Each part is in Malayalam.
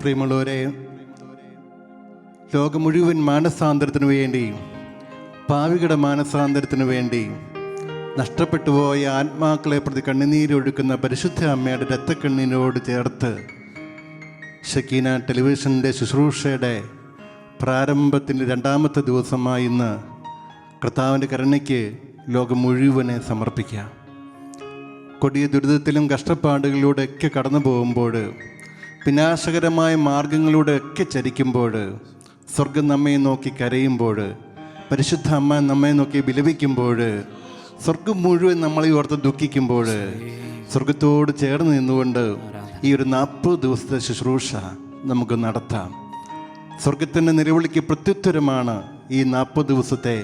പ്രിയമുള്ളവരെ, ലോകം മുഴുവൻ മാനസാന്തരത്തിനു വേണ്ടി, പാവികളുടെ മാനസാന്തരത്തിനു വേണ്ടി നഷ്ടപ്പെട്ടു പോയ ആത്മാക്കളെ പ്രതി കണ്ണുനീരൊഴുക്കുന്ന പരിശുദ്ധ അമ്മയുടെ രക്തക്കണ്ണീരോട് ചേർത്ത് ഷക്കീന ടെലിവിഷൻ്റെ ശുശ്രൂഷയുടെ പ്രാരംഭത്തിൻ്റെ 2ാമത്തെ ദിവസമായി ഇന്ന് കർത്താവിൻ്റെ കരുണയ്ക്ക് ലോകം മുഴുവനെ സമർപ്പിക്കാം. കൊടിയ ദുരിതത്തിലും കഷ്ടപ്പാടുകളിലൂടെയൊക്കെ കടന്നു പോകുമ്പോൾ, വിനാശകരമായ മാർഗങ്ങളിലൂടെയൊക്കെ ചരിക്കുമ്പോൾ, സ്വർഗം നമ്മെ നോക്കി കരയുമ്പോൾ, പരിശുദ്ധ അമ്മ നമ്മെ നോക്കി വിലപിക്കുമ്പോൾ, സ്വർഗം മുഴുവൻ നമ്മളെ ഓർത്ത് ദുഃഖിക്കുമ്പോൾ, സ്വർഗത്തോട് ചേർന്ന് നിന്നുകൊണ്ട് ഈ ഒരു 40 ദിവസത്തെ ശുശ്രൂഷ നമുക്ക് നടത്താം. സ്വർഗത്തിൻ്റെ നിലവിളിക്ക് പ്രത്യുത്തരമാണ് ഈ 40 ദിവസത്തെ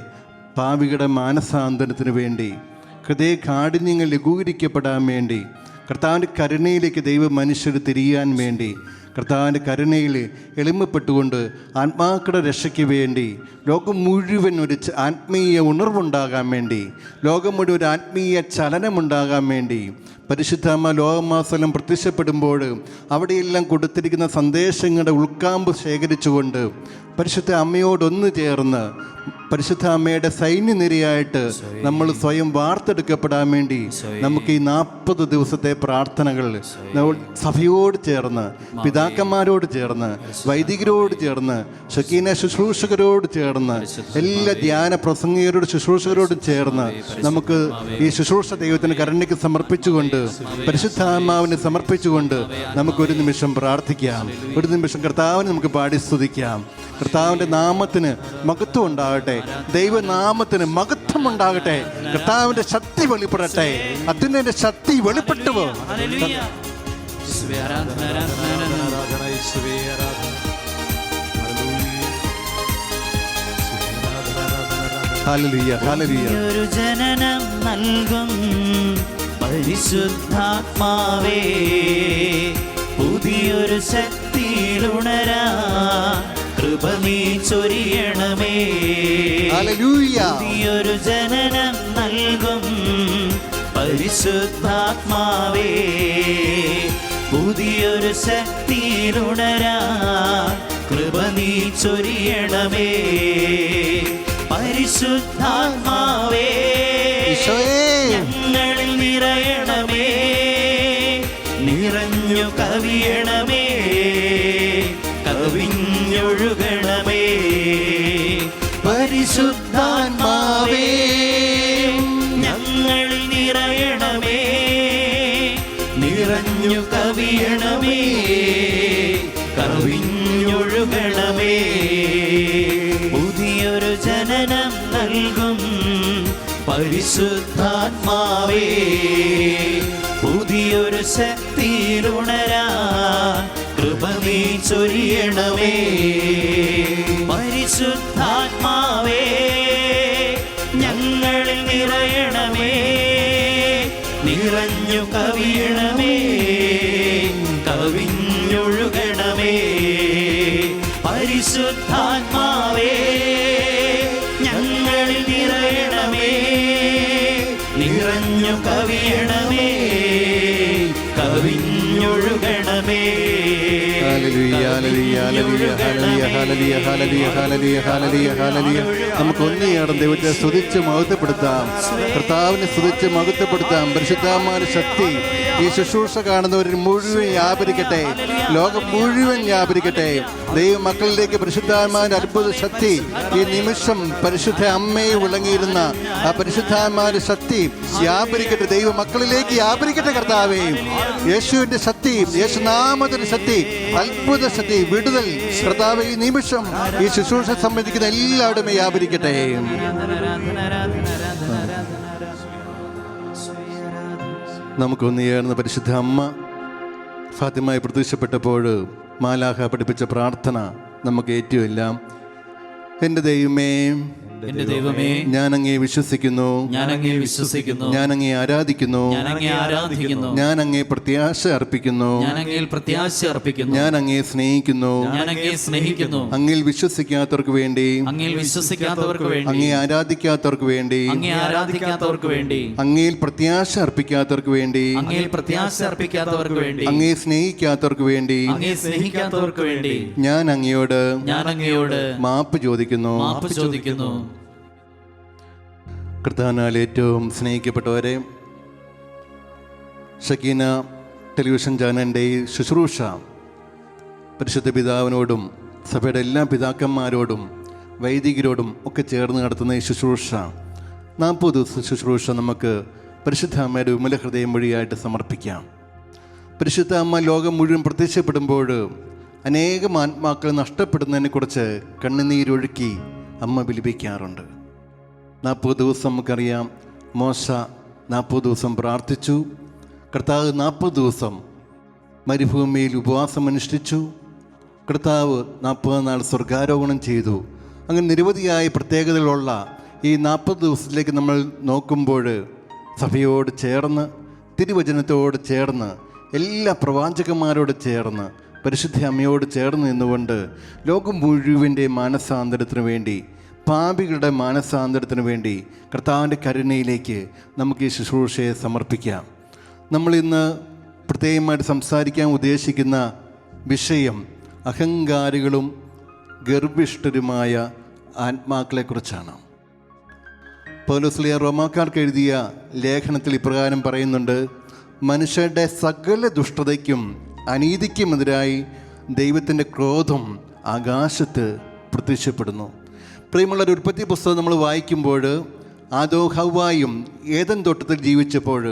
പാവികളുടെ മാനസാന്തരത്തിന് വേണ്ടി, ഹൃദയ കാഠിന്യങ്ങൾ ലഘൂകരിക്കപ്പെടാൻ വേണ്ടി, കർത്താവിൻ്റെ കരുണയിലേക്ക് ദൈവ മനുഷ്യർ തിരിയാൻ വേണ്ടി, കർത്താവിൻ്റെ കരുണയിൽ എളിമപ്പെട്ടുകൊണ്ട് ആത്മാക്കളുടെ രക്ഷയ്ക്ക് വേണ്ടി, ലോകം മുഴുവൻ ഒരു ആത്മീയ ഉണർവുണ്ടാകാൻ വേണ്ടി, ലോകം മുഴുവൻ ഒരു ആത്മീയ ചലനമുണ്ടാകാൻ വേണ്ടി പരിശുദ്ധമ്മ ലോകമാസലം പ്രത്യക്ഷപ്പെടുമ്പോൾ അവിടെയെല്ലാം കൊടുത്തിരിക്കുന്ന സന്ദേശങ്ങളുടെ ഉൾക്കാമ്പ് ശേഖരിച്ചുകൊണ്ട് പരിശുദ്ധ അമ്മയോടൊന്ന് ചേർന്ന് പരിശുദ്ധ അമ്മയുടെ സൈന്യനിരയായിട്ട് നമ്മൾ സ്വയം വാർത്തെടുക്കപ്പെടാൻ വേണ്ടി നമുക്ക് ഈ 40 ദിവസത്തെ പ്രാർത്ഥനകൾ സഭയോട് ചേർന്ന്, പിതാക്കന്മാരോട് ചേർന്ന്, വൈദികരോട് ചേർന്ന്, ഷക്കീന ശുശ്രൂഷകരോട് ചേർന്ന്, എല്ലാ ധ്യാന പ്രസംഗികരോട് ശുശ്രൂഷകരോടും ചേർന്ന് നമുക്ക് ഈ ശുശ്രൂഷ ദൈവത്തിന് കരുണയ്ക്ക് സമർപ്പിച്ചുകൊണ്ട്, പരിശുദ്ധാത്മാവിനെ സമർപ്പിച്ചുകൊണ്ട് നമുക്കൊരു നിമിഷം പ്രാർത്ഥിക്കാം. ഒരു നിമിഷം കർത്താവിനെ നമുക്ക് പാടി സ്തുതിക്കാം. കർത്താവിൻ്റെ നാമത്തിന് മഹത്വം ഉണ്ടാകട്ടെ, ദൈവനാമത്തിന് മഹത്വം ഉണ്ടാകട്ടെ, കർത്താവിൻ്റെ ശക്തി വെളിപ്പെടട്ടെ, അത്യുന്നതന്റെ ശക്തി വെളിപ്പെട്ടു. ഒരു ജനനം നൽകും പരിശുദ്ധാത്മാവേ, പുതിയൊരു ശക്തിയിലുണരാ കൃപ നീ ചൊരിയണമേ. പുതിയൊരു ജനനം നൽകും പരിശുദ്ധാത്മാവേ, പുതിയൊരു ശക്തിയിലുണരാ കൃപ നീ ചൊരിയണമേ. പരിശുദ്ധാത്മാവേ ഞങ്ങളിൽ നിറയണമേ, നിറഞ്ഞു കവിയണമേ, കവിഞ്ഞൊഴുകണമേ. പരിശുദ്ധാത്മാവേ ഞങ്ങളിൽ നിറയണമേ, നിറഞ്ഞു കവിയണമേ, കവിഞ്ഞൊഴുകണമേ. പുതിയൊരു ജനനം നൽകും പരിശുദ്ധാത്മാവേ, പുതിയൊരു ശക്തിയിലുണരാ കൃപ നീ ചൊരിയണമേ. പരിശുദ്ധാത്മാവേ ഞങ്ങളിൽ നിറയണമേ, നിറഞ്ഞു കവിയണമേ, കവിഞ്ഞൊഴുകണമേ. പരിശുദ്ധാത്മാവേ ഞങ്ങളിൽ നിറയണമേ, നിറഞ്ഞു കവിയണമേ, കവിഞ്ഞൊഴുകണമേ. നമുക്ക് ഒന്നിയാടും ദൈവത്തെ സ്തുതിച്ച് മഹത്വപ്പെടുത്താം, കർത്താവിനെ സ്തുതിച്ച് മഹത്വപ്പെടുത്താം. പരിശുദ്ധാത്മാവിന്റെ ശക്തി ഈ ശുശ്രൂഷ കാണുന്നവരിൽ മുഴുവൻ വ്യാപരിക്കട്ടെ, ലോകം മുഴുവൻ വ്യാപരിക്കട്ടെ. ദൈവ മക്കളിലേക്ക് പരിശുദ്ധാത്മാവിന്റെ അത്ഭുത ശക്തി ഈ നിമിഷം പരിശുദ്ധ അമ്മയെ വിളങ്ങിയിരുന്ന ആ പരിശുദ്ധാത്മാവിന്റെ ശക്തി വ്യാപരിക്കട്ടെ, ദൈവ മക്കളിലേക്ക് വ്യാപരിക്കട്ടെ. കർത്താവേ, യേശുവിന്റെ ശക്തി, യേശുനാമത്തിന്റെ ശക്തി, അത്ഭുത ശക്തി, വിടുതൽ കർത്താവേ ഈ നിമിഷം ഈ ശുശ്രൂഷ സംബന്ധിക്കുന്ന എല്ലാവരുമേ വ്യാപരിക്കട്ടെ. നമുക്കൊന്ന് ചേർന്ന് പരിശുദ്ധ അമ്മ ഫാത്തിമയായി പ്രത്യക്ഷപ്പെട്ടപ്പോൾ മാലാഖ പഠിപ്പിച്ച പ്രാർത്ഥന നമുക്ക് ഏറ്റുമെല്ലാം. എൻ്റെ ദൈവമേ, എന്റെ ദൈവമേ, ഞാൻ അങ്ങേ വിശ്വസിക്കുന്നു, ഞാൻ അങ്ങേ വിശ്വസിക്കുന്നു, ഞാൻ അങ്ങേ ആരാധിക്കുന്നു, ഞാൻ അങ്ങേ ആരാധിക്കുന്നു, ഞാൻ അങ്ങേ പ്രത്യാശ അർപ്പിക്കുന്നു, ഞാൻ അങ്ങേ പ്രത്യാശ അർപ്പിക്കുന്നു, ഞാൻ അങ്ങേ സ്നേഹിക്കുന്നു, ഞാൻ അങ്ങേ സ്നേഹിക്കുന്നു. അങ്ങിൽ വിശ്വസിക്കാത്തവർക്ക് വേണ്ടി, അങ്ങയിൽ വിശ്വസിക്കാത്തവർക്ക് വേണ്ടി, അങ്ങേ ആരാധിക്കാത്തവർക്ക് വേണ്ടി, അങ്ങേ ആരാധിക്കാത്തവർക്ക് വേണ്ടി, അങ്ങയിൽ പ്രത്യാശ അർപ്പിക്കാത്തവർക്ക് വേണ്ടി, അങ്ങയിൽ പ്രത്യാശ അർപ്പിക്കാത്തവർക്ക് വേണ്ടി, അങ്ങേ സ്നേഹിക്കാത്തവർക്ക് വേണ്ടി, അങ്ങേ സ്നേഹിക്കാത്തവർക്ക് വേണ്ടി ഞാൻ അങ്ങയോട് മാപ്പ് ചോദിക്കുന്നു. കർത്താവിനാൽ ഏറ്റവും സ്നേഹിക്കപ്പെട്ടവരെ, ഷക്കീന ടെലിവിഷൻ ചാനലിൻ്റെ ഈ ശുശ്രൂഷ പരിശുദ്ധ പിതാവിനോടും സഭയുടെ എല്ലാ പിതാക്കന്മാരോടും വൈദികരോടും ഒക്കെ ചേർന്ന് നടത്തുന്ന ഈ ശുശ്രൂഷ 40 ദിവസ ശുശ്രൂഷ നമുക്ക് പരിശുദ്ധ അമ്മയുടെ വിമല ഹൃദയം വഴിയായിട്ട് സമർപ്പിക്കാം. പരിശുദ്ധ അമ്മ ലോകം മുഴുവൻ പ്രത്യക്ഷപ്പെടുമ്പോൾ അനേകം ആത്മാക്കൾ നഷ്ടപ്പെടുന്നതിനെക്കുറിച്ച് കണ്ണുനീരൊഴുക്കി അമ്മ വിലപിക്കാറുണ്ട്. 40 ദിവസം നമുക്കറിയാം, മോശ 40 ദിവസം പ്രാർത്ഥിച്ചു. കർത്താവ് 40 ദിവസം മരുഭൂമിയിൽ ഉപവാസം അനുഷ്ഠിച്ചു. കർത്താവ് 40 നാൾ സ്വർഗാരോഹണം ചെയ്തു. അങ്ങനെ നിരവധിയായ പ്രത്യേകതകളുള്ള ഈ 40 ദിവസത്തിലേക്ക് നമ്മൾ നോക്കുമ്പോൾ സഭയോട് ചേർന്ന്, തിരുവചനത്തോട് ചേർന്ന്, എല്ലാ പ്രവാചകന്മാരോട് ചേർന്ന്, പരിശുദ്ധ അമ്മയോട് ചേർന്ന് നിന്നുകൊണ്ട് ലോകം മുഴുവൻ്റെ മാനസാന്തരത്തിന് വേണ്ടി, പാപികളുടെ മാനസാന്തരത്തിന് വേണ്ടി കർത്താവിൻ്റെ കരുണയിലേക്ക് നമുക്ക് ഈ ശുശ്രൂഷയെ സമർപ്പിക്കാം. നമ്മളിന്ന് പ്രത്യേകമായിട്ട് സംസാരിക്കാൻ ഉദ്ദേശിക്കുന്ന വിഷയം അഹങ്കാരികളും ഗർഭിഷ്ഠരുമായ ആത്മാക്കളെക്കുറിച്ചാണ്. പൗലോസ് റോമാക്കാർക്ക് എഴുതിയ ലേഖനത്തിൽ ഇപ്രകാരം പറയുന്നുണ്ട്: മനുഷ്യരുടെ സകല ദുഷ്ടതയ്ക്കും അനീതിക്കുമെതിരായി ദൈവത്തിൻ്റെ ക്രോധം ആകാശത്ത് പ്രത്യക്ഷപ്പെടുന്നു. പ്രിയമുള്ളൊരു ഉൽപ്പത്തി പുസ്തകം നമ്മൾ വായിക്കുമ്പോൾ ആദോ ഹവ്വായും ഏദൻ തോട്ടത്തിൽ ജീവിച്ചപ്പോൾ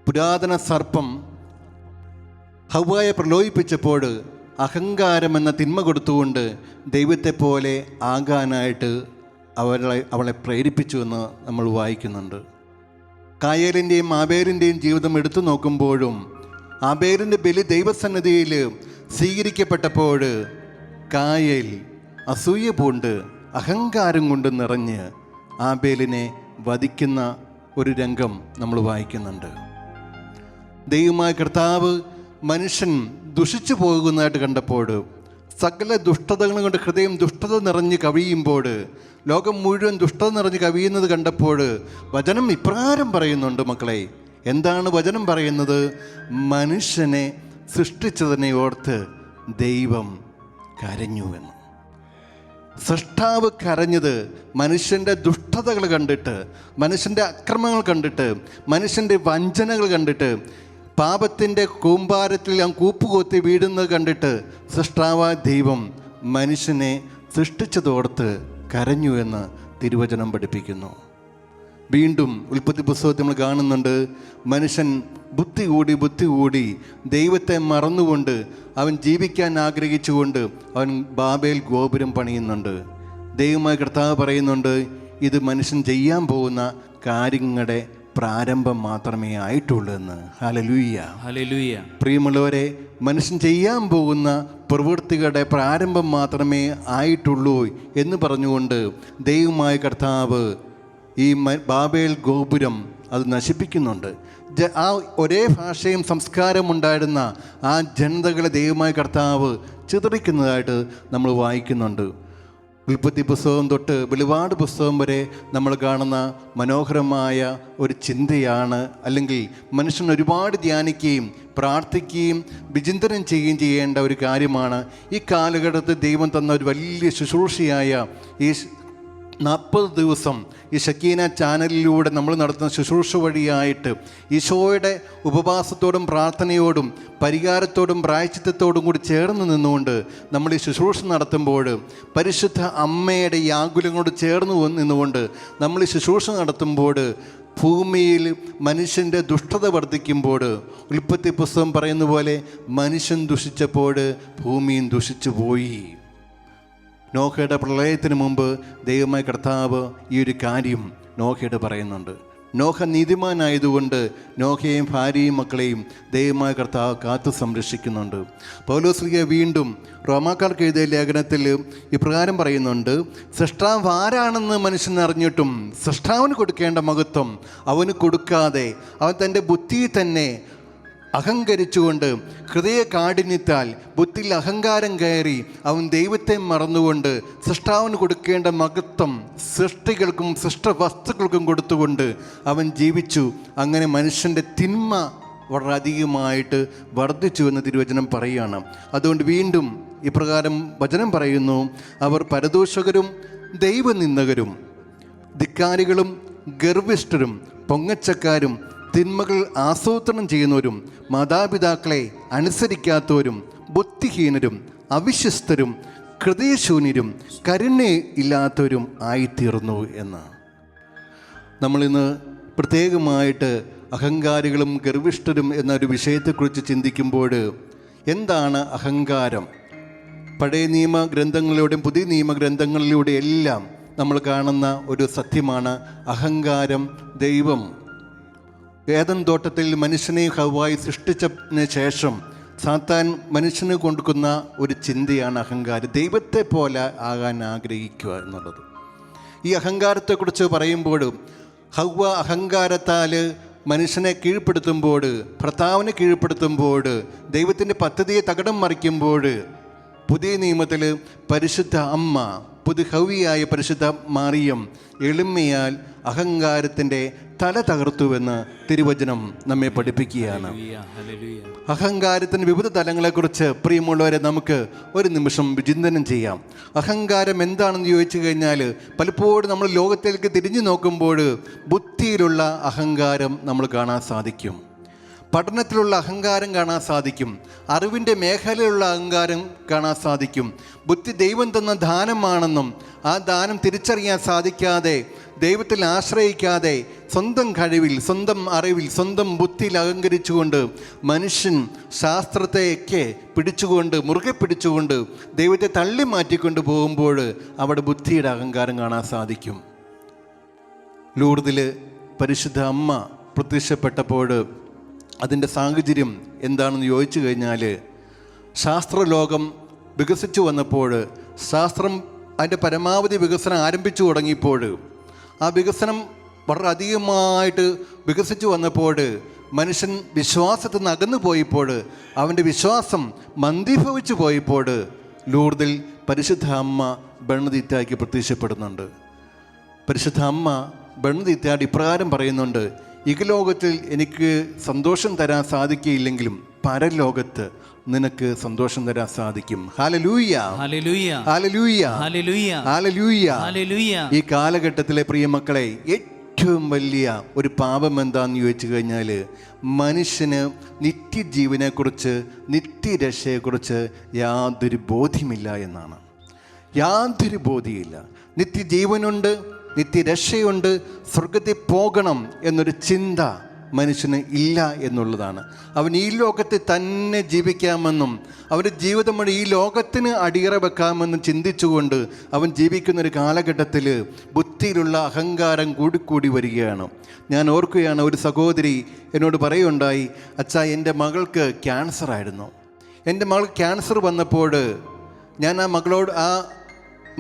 പുരാതന സർപ്പം ഹവ്വായെ പ്രലോഭിപ്പിച്ചപ്പോൾ അഹങ്കാരം എന്ന തിന്മ കൊടുത്തുകൊണ്ട് ദൈവത്തെ പോലെ ആകാനായിട്ട് അവളെ പ്രേരിപ്പിച്ചു എന്ന് നമ്മൾ വായിക്കുന്നുണ്ട്. കായേലിൻ്റെയും ആബേലിൻ്റെയും ജീവിതം എടുത്തു നോക്കുമ്പോഴും ആബേലിൻ്റെ ബലി ദൈവസന്നിധിയിൽ സ്വീകരിക്കപ്പെട്ടപ്പോൾ കായേൽ അസൂയ പൂണ്ട് അഹങ്കാരം കൊണ്ട് നിറഞ്ഞ് ആബേലിനെ വധിക്കുന്ന ഒരു രംഗം നമ്മൾ വായിക്കുന്നുണ്ട്. ദൈവമായ കർത്താവ് മനുഷ്യൻ ദുഷിച്ചു പോകുന്നതായിട്ട് കണ്ടപ്പോൾ, സകല ദുഷ്ടതകളും കൊണ്ട് ഹൃദയം ദുഷ്ടത നിറഞ്ഞ് കവിയുമ്പോൾ, ലോകം മുഴുവൻ ദുഷ്ടത നിറഞ്ഞ് കവിയുന്നത് കണ്ടപ്പോൾ വചനം ഇപ്രകാരം പറയുന്നുണ്ട്. മക്കളെ, എന്താണ് വചനം പറയുന്നത്? മനുഷ്യനെ സൃഷ്ടിച്ചതിനെ ഓർത്ത് ദൈവം കരഞ്ഞുവെന്ന്. സൃഷ്ടാവ് കരഞ്ഞത് മനുഷ്യൻ്റെ ദുഷ്ടതകൾ കണ്ടിട്ട്, മനുഷ്യൻ്റെ അക്രമങ്ങൾ കണ്ടിട്ട്, മനുഷ്യൻ്റെ വഞ്ചനകൾ കണ്ടിട്ട്, പാപത്തിൻ്റെ കൂമ്പാരത്തിൽ ഞാൻ കൂപ്പുകൊത്തി വീടുന്നത് കണ്ടിട്ട് സൃഷ്ടാവായ ദൈവം മനുഷ്യനെ സൃഷ്ടിച്ചതോർത്ത് കരഞ്ഞു എന്ന് തിരുവചനം പഠിപ്പിക്കുന്നു. വീണ്ടും ഉൽപ്പത്തി പുസ്തകത്തിൽ നമ്മൾ കാണുന്നുണ്ട്, മനുഷ്യൻ ബുദ്ധി കൂടി ദൈവത്തെ മറന്നുകൊണ്ട് അവൻ ജീവിക്കാൻ ആഗ്രഹിച്ചുകൊണ്ട് അവൻ ബാബേൽ ഗോപുരം പണിയുന്നുണ്ട്. ദൈവമായ കർത്താവ് പറയുന്നുണ്ട്, ഇത് മനുഷ്യൻ ചെയ്യാൻ പോകുന്ന കാര്യങ്ങളുടെ പ്രാരംഭം മാത്രമേ ആയിട്ടുള്ളൂ എന്ന്. ഹല്ലേലൂയ. പ്രിയമുള്ളവരെ, മനുഷ്യൻ ചെയ്യാൻ പോകുന്ന പ്രവൃത്തികളുടെ പ്രാരംഭം മാത്രമേ ആയിട്ടുള്ളൂ എന്ന് പറഞ്ഞുകൊണ്ട് ദൈവമായ കർത്താവ് ഈ ബാബേൽ ഗോപുരം അത് നശിപ്പിക്കുന്നുണ്ട്. ആ ഒരേ ഭാഷയും സംസ്കാരവും ഉണ്ടായിരുന്ന ആ ജനതകളെ ദൈവമായ കർത്താവ് ചിതറിക്കുന്നതായിട്ട് നമ്മൾ വായിക്കുന്നുണ്ട്. ഉൽപ്പത്തി പുസ്തകം തൊട്ട് വെളിപാട് പുസ്തകം വരെ നമ്മൾ കാണുന്ന മനോഹരമായ ഒരു ചിന്തയാണ്, അല്ലെങ്കിൽ മനുഷ്യൻ ഒരുപാട് ധ്യാനിക്കുകയും പ്രാർത്ഥിക്കുകയും വിചിന്തനം ചെയ്യുകയും ചെയ്യേണ്ട ഒരു കാര്യമാണ്. ഈ കാലഘട്ടത്തിൽ ദൈവം തന്ന ഒരു വലിയ ശുശ്രൂഷയായ ഈ 40 ദിവസം ഈ ഷക്കീന ചാനലിലൂടെ നമ്മൾ നടത്തുന്ന ശുശ്രൂഷ വഴിയായിട്ട് ഈശോയുടെ ഉപവാസത്തോടും പ്രാർത്ഥനയോടും പരിഹാരത്തോടും പ്രായശ്ചിത്തത്തോടും കൂടി ചേർന്ന് നിന്നുകൊണ്ട് നമ്മൾ ഈ ശുശ്രൂഷ നടത്തുമ്പോൾ, പരിശുദ്ധ അമ്മയുടെ ഈ ആകുലങ്ങളോട് ചേർന്ന് നിന്നുകൊണ്ട് നമ്മൾ ഈ ശുശ്രൂഷ നടത്തുമ്പോൾ, ഭൂമിയിൽ മനുഷ്യൻ്റെ ദുഷ്ടത വർദ്ധിക്കുമ്പോൾ, ഉൽപ്പത്തി പുസ്തകം പറയുന്ന പോലെ മനുഷ്യൻ ദുഷിച്ചപ്പോൾ ഭൂമിയും ദുഷിച്ചു പോയി. നോഹയുടെ പ്രളയത്തിന് മുമ്പ് ദൈവമായ കർത്താവ് ഈ ഒരു കാര്യം നോഹയോട് പറയുന്നുണ്ട്. നോഹ നീതിമാനായതുകൊണ്ട് നോഹയെയും ഭാര്യയും മക്കളെയും ദൈവമായ കർത്താവ് കാത്തു സംരക്ഷിക്കുന്നുണ്ട്. പൗലോസ്ലീഹ വീണ്ടും റോമാക്കാർക്ക് എഴുതിയ ലേഖനത്തിൽ ഇപ്രകാരം പറയുന്നുണ്ട്: സൃഷ്ടാവ് ആരാണെന്ന് മനുഷ്യൻ അറിഞ്ഞിട്ടും സൃഷ്ടാവിന് കൊടുക്കേണ്ട മഹത്വം അവന് കൊടുക്കാതെ അവൻ തൻ്റെ ബുദ്ധിയിൽ തന്നെ അഹങ്കരിച്ചുകൊണ്ട് ഹൃദയ കാഠിന്യത്താൽ ബുദ്ധിയിൽ അഹങ്കാരം കയറി അവൻ ദൈവത്തെ മറന്നുകൊണ്ട് സൃഷ്ടാവിന് കൊടുക്കേണ്ട മഹത്വം സൃഷ്ടികൾക്കും സൃഷ്ടവസ്തുക്കൾക്കും കൊടുത്തുകൊണ്ട് അവൻ ജീവിച്ചു. അങ്ങനെ മനുഷ്യൻ്റെ തിന്മ വളരെ അധികമായിട്ട് വർദ്ധിച്ചു എന്ന് തിരുവചനം പറയുകയാണ്. അതുകൊണ്ട് വീണ്ടും ഇപ്രകാരം വചനം പറയുന്നു: അവർ പരദൂഷകരും ദൈവനിന്ദകരും ധിക്കാരികളും ഗർവിഷ്ഠരും പൊങ്ങച്ചക്കാരും തിന്മകൾ ആസൂത്രണം ചെയ്യുന്നവരും മാതാപിതാക്കളെ അനുസരിക്കാത്തവരും ബുദ്ധിഹീനരും അവിശ്വസ്തരും ഹൃദയശൂന്യരും കരുണയില്ലാത്തവരും ആയിത്തീർന്നു എന്ന്. നമ്മളിന്ന് പ്രത്യേകമായിട്ട് അഹങ്കാരികളും ഗർവിഷ്ഠരും എന്നൊരു വിഷയത്തെക്കുറിച്ച് ചിന്തിക്കുമ്പോൾ എന്താണ് അഹങ്കാരം? പഴയ നിയമഗ്രന്ഥങ്ങളിലൂടെയും പുതിയ നിയമഗ്രന്ഥങ്ങളിലൂടെയും എല്ലാം നമ്മൾ കാണുന്ന ഒരു സത്യമാണ് അഹങ്കാരം. ദൈവം ഏദൻ തോട്ടത്തിൽ മനുഷ്യനെ ഹവ്വായി സൃഷ്ടിച്ചതിന് ശേഷം സാത്താൻ മനുഷ്യന് കൊടുക്കുന്ന ഒരു ചിന്തയാണ് അഹങ്കാരം. ദൈവത്തെ പോലെ ആകാൻ ആഗ്രഹിക്കുക എന്നുള്ളത്. ഈ അഹങ്കാരത്തെക്കുറിച്ച് പറയുമ്പോൾ ഹവ്വ അഹങ്കാരത്താൽ മനുഷ്യനെ കീഴ്പ്പെടുത്തുമ്പോൾ, ഭർത്താവിനെ കീഴ്പ്പെടുത്തുമ്പോൾ, ദൈവത്തിൻ്റെ പദ്ധതിയെ തകിടം മറിക്കുമ്പോൾ പുതിയ നിയമത്തിൽ പരിശുദ്ധ അമ്മ, പുതുഹവ്വിയായ പരിശുദ്ധ മറിയം എളിമയാൽ അഹങ്കാരത്തിൻ്റെ തല തകർത്തുവെന്ന് തിരുവചനം നമ്മെ പഠിപ്പിക്കുകയാണ്. അഹങ്കാരത്തിൻ്റെ വിവിധ തലങ്ങളെക്കുറിച്ച് പ്രിയമുള്ളവരെ നമുക്ക് ഒരു നിമിഷം വിചിന്തനം ചെയ്യാം. അഹങ്കാരം എന്താണെന്ന് ചോദിച്ചു കഴിഞ്ഞാൽ പലപ്പോഴും നമ്മൾ ലോകത്തിലേക്ക് തിരിഞ്ഞു നോക്കുമ്പോൾ ബുദ്ധിയിലുള്ള അഹങ്കാരം നമ്മൾ കാണാൻ സാധിക്കും, പഠനത്തിലുള്ള അഹങ്കാരം കാണാൻ സാധിക്കും, അറിവിൻ്റെ മേഖലയിലുള്ള അഹങ്കാരം കാണാൻ സാധിക്കും. ബുദ്ധി ദൈവം തന്ന ദാനമാണെന്നും ആ ദാനം തിരിച്ചറിയാൻ സാധിക്കാതെ, ദൈവത്തിൽ ആശ്രയിക്കാതെ, സ്വന്തം കഴിവിൽ, സ്വന്തം അറിവിൽ, സ്വന്തം ബുദ്ധിയിൽ അഹങ്കരിച്ചുകൊണ്ട് മനുഷ്യൻ ശാസ്ത്രത്തെയൊക്കെ പിടിച്ചുകൊണ്ട്, മുറുകെ പിടിച്ചുകൊണ്ട് ദൈവത്തെ തള്ളി മാറ്റിക്കൊണ്ട് പോകുമ്പോൾ അവിടെ ബുദ്ധിയുടെ അഹങ്കാരം കാണാൻ സാധിക്കും. ലൂർദിൽ പരിശുദ്ധ അമ്മ പ്രത്യക്ഷപ്പെട്ടപ്പോൾ അതിൻ്റെ സാഹചര്യം എന്താണെന്ന് ചോദിച്ചു കഴിഞ്ഞാൽ, ശാസ്ത്രലോകം വികസിച്ചു വന്നപ്പോൾ, ശാസ്ത്രം അതിൻ്റെ പരമാവധി വികസനം ആരംഭിച്ചു തുടങ്ങിയപ്പോൾ, ആ വികസനം വളരെ അധികമായിട്ട് വികസിച്ചു വന്നപ്പോൾ മനുഷ്യൻ വിശ്വാസത്തിൽ നിന്ന് അകന്നു പോയപ്പോൾ, അവൻ്റെ വിശ്വാസം മന്ദീഭവിച്ചു പോയപ്പോൾ ലൂർദിൽ പരിശുദ്ധ അമ്മ ബെർണദീത്തായ്ക്ക് പ്രത്യക്ഷപ്പെടുന്നുണ്ട്. പരിശുദ്ധ അമ്മ ബെർണദീത്തായോട് ഇപ്രകാരം പറയുന്നുണ്ട്: ഇഹലോകത്തിൽ എനിക്ക് സന്തോഷം തരാൻ സാധിക്കുകയില്ലെങ്കിലും പരലോകത്ത് നിനക്ക് സന്തോഷം തരാൻ സാധിക്കും. ഹല്ലേലൂയ, ഹല്ലേലൂയ, ഹല്ലേലൂയ, ഹല്ലേലൂയ, ഹല്ലേലൂയ. ഈ കാലഘട്ടത്തിലെ പ്രിയമക്കളെ ഏറ്റവും വലിയ ഒരു പാപം എന്താണെന്ന് ചോദിച്ചു കഴിഞ്ഞാൽ, മനുഷ്യന് നിത്യജീവനെക്കുറിച്ച്, നിത്യരക്ഷയെക്കുറിച്ച് യാതൊരു ബോധ്യമില്ല എന്നാണ്. യാതൊരു ബോധ്യമില്ല. നിത്യജീവനുണ്ട്, നിത്യരക്ഷയുണ്ട്, സ്വർഗത്തിൽ പോകണം എന്നൊരു ചിന്ത മനുഷ്യന് ഇല്ല എന്നുള്ളതാണ്. അവൻ ഈ ലോകത്തിൽ തന്നെ ജീവിക്കാമെന്നും അവൻ്റെ ജീവിതം വഴി ഈ ലോകത്തിന് അടിയറ വെക്കാമെന്നും ചിന്തിച്ചുകൊണ്ട് അവൻ ജീവിക്കുന്നൊരു കാലഘട്ടത്തിൽ ബുദ്ധിയിലുള്ള അഹങ്കാരം കൂടിക്കൂടി വരികയാണ്. ഞാൻ ഓർക്കുകയാണ്, ഒരു സഹോദരി എന്നോട് പറയുകയുണ്ടായി: അച്ഛാ, എൻ്റെ മകൾക്ക് ക്യാൻസറായിരുന്നു. എൻ്റെ മകൾക്ക് ക്യാൻസർ വന്നപ്പോൾ ഞാൻ ആ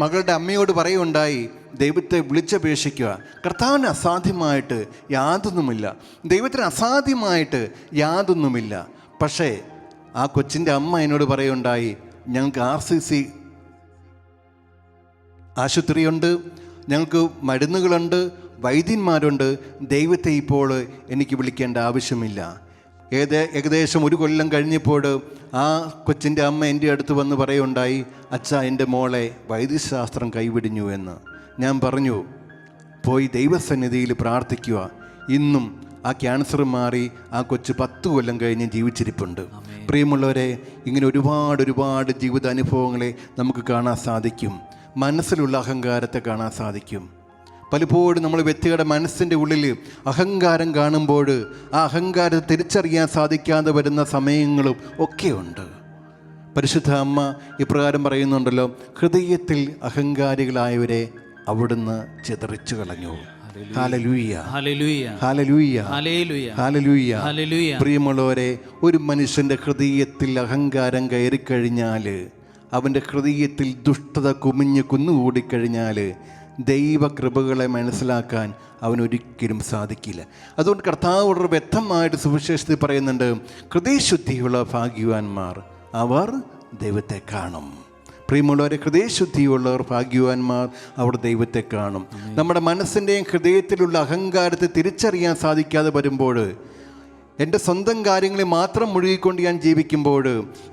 മകളുടെ അമ്മയോട് പറയുകയുണ്ടായി, ദൈവത്തെ വിളിച്ചപേക്ഷിക്കുക. കർത്താവിന് അസാധ്യമായിട്ട് യാതൊന്നുമില്ല, ദൈവത്തിന് അസാധ്യമായിട്ട് യാതൊന്നുമില്ല. പക്ഷേ ആ കൊച്ചിൻ്റെ അമ്മ എന്നോട് പറയുകയുണ്ടായി, ഞങ്ങൾക്ക് RCC ആശുപത്രിയുണ്ട്, ഞങ്ങൾക്ക് മരുന്നുകളുണ്ട്, വൈദ്യന്മാരുണ്ട്, ദൈവത്തെ ഇപ്പോൾ എനിക്ക് വിളിക്കേണ്ട ആവശ്യമില്ല. ഏകദേശം 1 കൊല്ലം കഴിഞ്ഞപ്പോൾ ആ കൊച്ചിൻ്റെ അമ്മ എൻ്റെ അടുത്ത് വന്ന് പറയുകയുണ്ടായി, അച്ഛാ, എൻ്റെ മോളെ വൈദ്യശാസ്ത്രം കൈവിടിഞ്ഞു എന്ന്. ഞാൻ പറഞ്ഞു, പോയി ദൈവസന്നിധിയിൽ പ്രാർത്ഥിക്കുക. ഇന്നും ആ ക്യാൻസർ മാറി ആ കൊച്ച് 10 കൊല്ലം കഴിഞ്ഞ് ജീവിച്ചിരിപ്പുണ്ട്. പ്രിയമുള്ളവരെ, ഇങ്ങനെ ഒരുപാട് ജീവിതാനുഭവങ്ങളെ നമുക്ക് കാണാൻ സാധിക്കും. മനസ്സിലുള്ള അഹങ്കാരത്തെ കാണാൻ സാധിക്കും. പലപ്പോഴും നമ്മൾ വ്യക്തിയുടെ മനസ്സിൻ്റെ ഉള്ളിൽ അഹങ്കാരം കാണുമ്പോൾ ആ അഹങ്കാരത്തെ തിരിച്ചറിയാൻ സാധിക്കാതെ വരുന്ന സമയങ്ങളും ഒക്കെയുണ്ട്. പരിശുദ്ധ അമ്മ ഇപ്രകാരം പറയുന്നുണ്ടല്ലോ: ഹൃദയത്തിൽ അഹങ്കാരികളായവരെ അവിടുന്ന് ചിതറിച്ചു കളഞ്ഞു. ഹല്ലേലൂയ, ഹല്ലേലൂയ, ഹല്ലേലൂയ, ഹല്ലേലൂയ, ഹല്ലേലൂയ. ഹല്ലേലൂയ. പ്രിയമുള്ളവരെ, ഒരു മനുഷ്യൻ്റെ ഹൃദയത്തിൽ അഹങ്കാരം കയറിക്കഴിഞ്ഞാൽ, അവൻ്റെ ഹൃദയത്തിൽ ദുഷ്ടത കുന്നുകൂടിക്കഴിഞ്ഞാൽ ദൈവകൃപകളെ മനസ്സിലാക്കാൻ അവനൊരിക്കലും സാധിക്കില്ല. അതുകൊണ്ട് കർത്താവ് വളരെ വ്യക്തമായിട്ട് സുവിശേഷത്തിൽ പറയുന്നുണ്ട്, ഹൃദയശുദ്ധിയുള്ള ഭാഗ്യവാന്മാർ, അവർ ദൈവത്തെ കാണും. പ്രിയമുള്ളവരെ, ഹൃദയശുദ്ധിയുള്ളവർ ഭാഗ്യവാന്മാർ, അവർ ദൈവത്തെ കാണും. നമ്മുടെ മനസ്സിൻ്റെയും ഹൃദയത്തിലുള്ള അഹങ്കാരത്തെ തിരിച്ചറിയാൻ സാധിക്കാതെ വരുമ്പോൾ, എൻ്റെ സ്വന്തം കാര്യങ്ങളെ മാത്രം മുഴുകിക്കൊണ്ട് ഞാൻ ജീവിക്കുമ്പോൾ,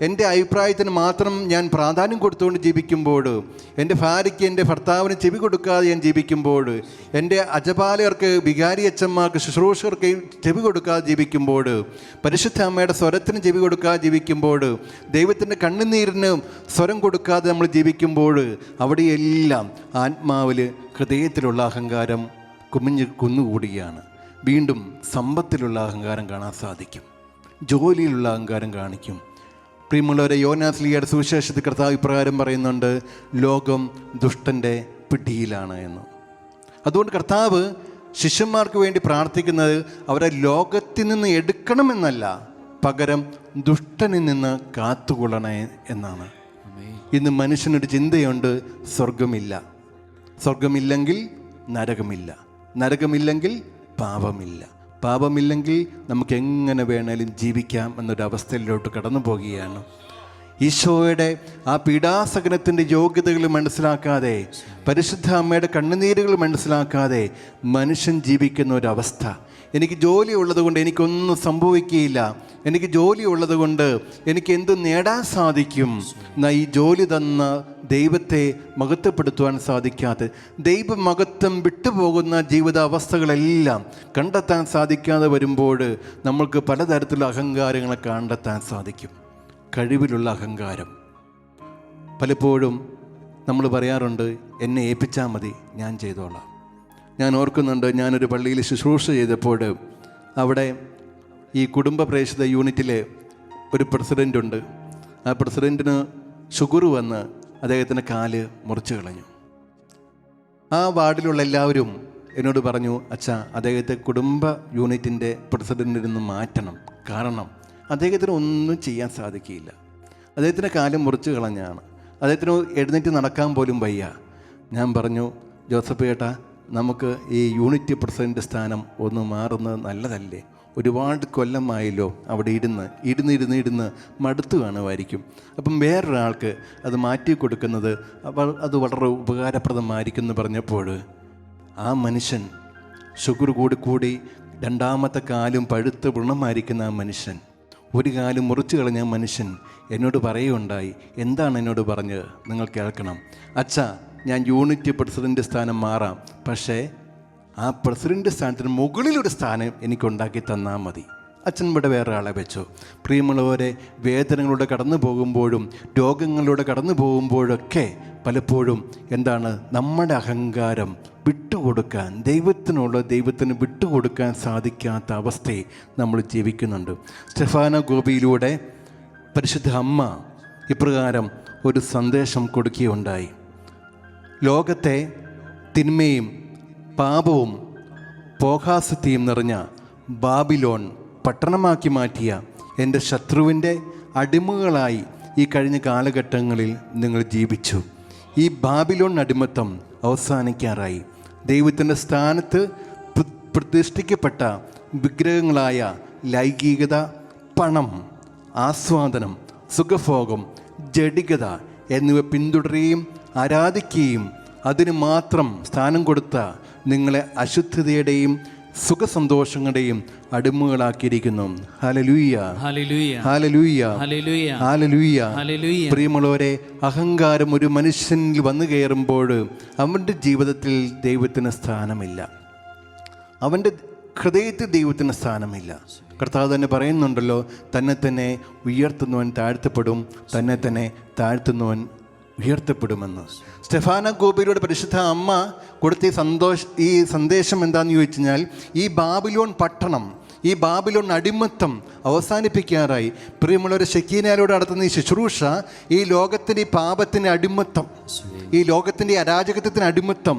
എൻ്റെ അഭിപ്രായത്തിന് മാത്രം ഞാൻ പ്രാധാന്യം കൊടുത്തുകൊണ്ട് ജീവിക്കുമ്പോൾ, എൻ്റെ ഭാര്യയ്ക്ക് എൻ്റെ ഭർത്താവിന് ചെവി കൊടുക്കാതെ ഞാൻ ജീവിക്കുമ്പോൾ, എൻ്റെ അജപാലകർക്ക്, വികാരി അച്ഛന്മാർക്ക്, ശുശ്രൂഷകർക്ക് ചെവി കൊടുക്കാതെ ജീവിക്കുമ്പോൾ, പരിശുദ്ധ അമ്മയുടെ സ്വരത്തിന് ചെവി കൊടുക്കാതെ ജീവിക്കുമ്പോൾ, ദൈവത്തിൻ്റെ കണ്ണുനീരിന് സ്വരം കൊടുക്കാതെ നമ്മൾ ജീവിക്കുമ്പോൾ, അവിടെയെല്ലാം ആത്മാവിൽ ഹൃദയത്തിലുള്ള അഹങ്കാരം കുന്നുകൂടുകയാണ്. വീണ്ടും സമ്പത്തിലുള്ള അഹങ്കാരം കാണാൻ സാധിക്കും, ജോലിയിലുള്ള അഹങ്കാരം കാണിക്കും. പ്രിയമുള്ളവരെ, യോനാസ്ലിയുടെ സുവിശേഷത്തിൽ കർത്താവ് ഇപ്രകാരം പറയുന്നുണ്ട്, ലോകം ദുഷ്ടൻ്റെ പിടിയിലാണ് എന്ന്. അതുകൊണ്ട് കർത്താവ് ശിഷ്യന്മാർക്ക് വേണ്ടി പ്രാർത്ഥിക്കുന്നത് അവരെ ലോകത്തിൽ നിന്ന് എടുക്കണമെന്നല്ല, പകരം ദുഷ്ടനിൽ നിന്ന് കാത്തുകൊള്ളണേ എന്നാണ്. ഇന്ന് മനുഷ്യനൊരു ചിന്തയുണ്ട്, സ്വർഗമില്ല, സ്വർഗമില്ലെങ്കിൽ നരകമില്ല, നരകമില്ലെങ്കിൽ പാപമില്ല, പാപമില്ലെങ്കിൽ നമുക്ക് എങ്ങനെ വേണേലും ജീവിക്കാം എന്നൊരവസ്ഥയിലോട്ട് കടന്നു പോകുകയാണ്. ഈശോയുടെ ആ പീഡാസഹനത്തിൻ്റെ യോഗ്യതകൾ മനസ്സിലാക്കാതെ, പരിശുദ്ധ അമ്മയുടെ കണ്ണുനീരുകൾ മനസ്സിലാക്കാതെ മനുഷ്യൻ ജീവിക്കുന്ന ഒരവസ്ഥ. എനിക്ക് ജോലി ഉള്ളതുകൊണ്ട് എനിക്കൊന്നും സംഭവിക്കുകയില്ല, എനിക്ക് ജോലി ഉള്ളതുകൊണ്ട് എനിക്ക് എന്തും നേടാൻ സാധിക്കും. എന്നാൽ ഈ ജോലി തന്ന ദൈവത്തെ മഹത്വപ്പെടുത്തുവാൻ സാധിക്കാതെ, ദൈവമഹത്വം വിട്ടുപോകുന്ന ജീവിതാവസ്ഥകളെല്ലാം കണ്ടെത്താൻ സാധിക്കാതെ വരുമ്പോൾ നമ്മൾക്ക് പലതരത്തിലുള്ള അഹങ്കാരങ്ങളെ കണ്ടെത്താൻ സാധിക്കും. കഴിവിലുള്ള അഹങ്കാരം. പലപ്പോഴും നമ്മൾ പറയാറുണ്ട്, എന്നെ ഏൽപ്പിച്ചാൽ മതി, ഞാൻ ചെയ്തോളാം. ഞാൻ ഓർക്കുന്നുണ്ട്, ഞാനൊരു പള്ളിയിൽ ശുശ്രൂഷ ചെയ്തപ്പോൾ അവിടെ ഈ കുടുംബ പ്രേക്ഷിത യൂണിറ്റിലെ ഒരു പ്രസിഡൻ്റുണ്ട്. ആ പ്രസിഡൻറ്റിന് ഷുഗർ വന്ന് അദ്ദേഹത്തിൻ്റെ കാല് മുറിച്ച് കളഞ്ഞു. ആ വാർഡിലുള്ള എല്ലാവരും എന്നോട് പറഞ്ഞു, അച്ഛാ, അദ്ദേഹത്തെ കുടുംബ യൂണിറ്റിൻ്റെ പ്രസിഡൻറ്റിൽ നിന്ന് മാറ്റണം, കാരണം അദ്ദേഹത്തിന് ഒന്നും ചെയ്യാൻ സാധിക്കില്ല. അദ്ദേഹത്തിൻ്റെ കാലം മുറിച്ച് കളഞ്ഞാണ്, അദ്ദേഹത്തിന് എഴുന്നേറ്റ് നടക്കാൻ പോലും വയ്യ. ഞാൻ പറഞ്ഞു, ജോസഫ് ചേട്ടാ, നമുക്ക് ഈ യൂണിറ്റ് പ്രസിഡൻ്റ് സ്ഥാനം ഒന്ന് മാറുന്നത് നല്ലതല്ലേ? ഒരുപാട് കൊല്ലമായല്ലോ അവിടെ ഇരുന്ന് മടുത്തു കാണുമായിരിക്കും. അപ്പം വേറൊരാൾക്ക് അത് മാറ്റി കൊടുക്കുന്നത് അത് വളരെ ഉപകാരപ്രദമായിരിക്കും എന്ന് പറഞ്ഞപ്പോൾ ആ മനുഷ്യൻ ഷുഗർ കൂടി രണ്ടാമത്തെ കാലും പഴുത്ത് വൃണമായിരിക്കുന്ന ആ മനുഷ്യൻ, ഒരു കാലും മുറിച്ച് കളഞ്ഞ മനുഷ്യൻ എന്നോട് പറയുകയുണ്ടായി. എന്താണ് എന്നോട് പറഞ്ഞത്? നിങ്ങൾ കേൾക്കണം. അച്ഛാ, ഞാൻ യൂണിറ്റ് പ്രസിഡൻ്റ് സ്ഥാനം മാറാം, പക്ഷേ ആ പ്രസിഡൻ്റ് സ്ഥാനത്തിന് മുകളിലൊരു സ്ഥാനം എനിക്കുണ്ടാക്കി തന്നാൽ മതി. അച്ഛൻ ഇവിടെ വേറെ ആളെ വെച്ചു. പ്രിയമുള്ളവരെ, വേദനകളിലൂടെ കടന്നു പോകുമ്പോഴും രോഗങ്ങളിലൂടെ കടന്നു പോകുമ്പോഴൊക്കെ പലപ്പോഴും എന്താണ്, നമ്മുടെ അഹങ്കാരം വിട്ടുകൊടുക്കാൻ, ദൈവത്തിന് വിട്ടുകൊടുക്കാൻ സാധിക്കാത്ത അവസ്ഥയെ നമ്മൾ ജീവിക്കുന്നുണ്ട്. സ്റ്റെഫാന ഗോപിയിലൂടെ പരിശുദ്ധ അമ്മ ഇപ്രകാരം ഒരു സന്ദേശം കൊടുക്കുകയുണ്ടായി. ലോകത്തെ തിന്മയും പാപവും പോഹാസത്തെയും നിറഞ്ഞ ബാബിലോൺ പട്ടണമാക്കി മാറ്റിയ എൻ്റെ ശത്രുവിൻ്റെ അടിമകളായി ഈ കഴിഞ്ഞ കാലഘട്ടങ്ങളിൽ നിങ്ങൾ ജീവിച്ചു. ഈ ബാബിലോൺ അടിമത്തം അവസാനിക്കാറായി. ദൈവത്തിൻ്റെ സ്ഥാനത്ത് പ്രതിഷ്ഠിക്കപ്പെട്ട വിഗ്രഹങ്ങളായ ലൈംഗികത, പണം, ആസ്വാദനം, സുഖഭോഗം, ജഡികത എന്നിവ പിന്തുടരുകയും ആരാധിക്കുകയും അതിന് മാത്രം സ്ഥാനം കൊടുത്ത നിങ്ങളെ അശുദ്ധതയുടെയും സുഖസന്തോഷങ്ങളുടെയും അടിമകളാക്കിയിരിക്കുന്നു. ഹല്ലേലൂയ, ഹല്ലേലൂയ, ഹല്ലേലൂയ, ഹല്ലേലൂയ, ഹല്ലേലൂയ. പ്രിയമുള്ളവരെ, അഹങ്കാരം ഒരു മനുഷ്യനിൽ വന്നു കയറുമ്പോൾ അവൻ്റെ ജീവിതത്തിൽ ദൈവത്തിന് സ്ഥാനമില്ല, അവൻ്റെ ഹൃദയത്തിൽ ദൈവത്തിന് സ്ഥാനമില്ല. കർത്താവ് തന്നെ പറയുന്നുണ്ടല്ലോ, തന്നെ ഉയർത്തുന്നവൻ താഴ്ത്തപ്പെടും, തന്നെ താഴ്ത്തുന്നവൻ ഉയർത്തപ്പെടുമെന്ന്. സ്റ്റെഫാന ഗോപിയിലൂടെ പരിശുദ്ധ അമ്മ കൊടുത്ത ഈ സന്ദേശം എന്താണെന്ന് ചോദിച്ചു കഴിഞ്ഞാൽ, ഈ ബാബിലോൺ പട്ടണം, ഈ ബാബിലോൺ അടിമത്തം അവസാനിപ്പിക്കാറായി. പ്രിയമുള്ളവരെ, ശെക്കീനയിലൂടെ നടത്തുന്ന ഈ ശുശ്രൂഷ ഈ ലോകത്തിൻ്റെ ഈ പാപത്തിൻ്റെ അടിമത്തം, ഈ ലോകത്തിൻ്റെ അരാജകത്വത്തിന് അടിമത്തം,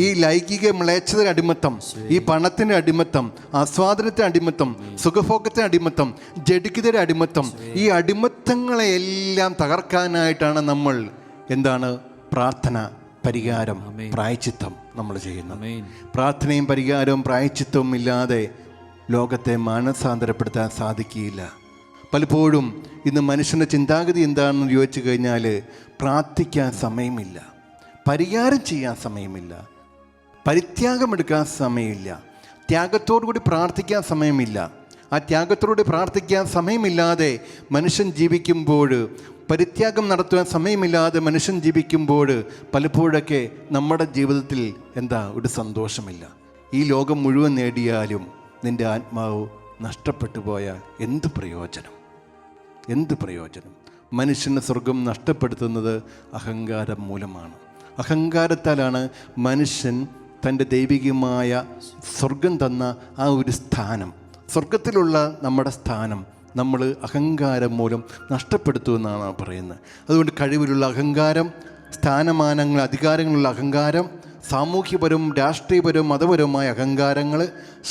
ഈ ലൈംഗിക മ്ലേച്ഛതയുടെ അടിമത്തം, ഈ പണത്തിൻ്റെ അടിമത്തം, ആസ്വാദനത്തിന് അടിമത്തം, സുഖഭോഗത്തിന് അടിമത്തം, ജഡികതയുടെ അടിമത്തം, ഈ അടിമത്തങ്ങളെയെല്ലാം തകർക്കാനായിട്ടാണ് നമ്മൾ എന്താണ് പ്രാർത്ഥന, പരിഹാരം, പ്രായശ്ചിത്തം നമ്മൾ ചെയ്യുന്നത്. പ്രാർത്ഥനയും പരിഹാരവും പ്രായശ്ചിത്തവും ഇല്ലാതെ ലോകത്തെ മാനസാന്തരപ്പെടുത്താൻ സാധിക്കുകയില്ല. പലപ്പോഴും ഇന്ന് മനുഷ്യൻ്റെ ചിന്താഗതി എന്താണെന്ന് ചോദിച്ചു കഴിഞ്ഞാൽ, പ്രാർത്ഥിക്കാൻ സമയമില്ല, പരിഹാരം ചെയ്യാൻ സമയമില്ല, പരിത്യാഗമെടുക്കാൻ സമയമില്ല, ത്യാഗത്തോടു കൂടി പ്രാർത്ഥിക്കാൻ സമയമില്ല. ആ ത്യാഗത്തോടുകൂടി പ്രാർത്ഥിക്കാൻ സമയമില്ലാതെ മനുഷ്യൻ ജീവിക്കുമ്പോൾ, പരിത്യാഗം നടത്തുവാൻ സമയമില്ലാതെ മനുഷ്യൻ ജീവിക്കുമ്പോൾ പലപ്പോഴൊക്കെ നമ്മുടെ ജീവിതത്തിൽ ഒരു സന്തോഷമില്ല. ഈ ലോകം മുഴുവൻ നേടിയാലും നിൻ്റെ ആത്മാവ് നഷ്ടപ്പെട്ടു പോയാൽ എന്ത് പ്രയോജനം? എന്ത് പ്രയോജനം? മനുഷ്യന് സ്വർഗം നഷ്ടപ്പെടുത്തുന്നത് അഹങ്കാരം മൂലമാണ്. അഹങ്കാരത്താലാണ് മനുഷ്യൻ തൻ്റെ ദൈവികമായ സ്വർഗം തന്ന ആ ഒരു സ്ഥാനം, സ്വർഗത്തിലുള്ള നമ്മുടെ സ്ഥാനം നമ്മൾ അഹങ്കാരം മൂലം നഷ്ടപ്പെടുത്തുമെന്നാണ് പറയുന്നത്. അതുകൊണ്ട് കഴിവിലുള്ള അഹങ്കാരം, സ്ഥാനമാനങ്ങൾ, അധികാരങ്ങളുള്ള അഹങ്കാരം, സാമൂഹ്യപരവും രാഷ്ട്രീയപരവും മതപരവുമായ അഹങ്കാരങ്ങൾ,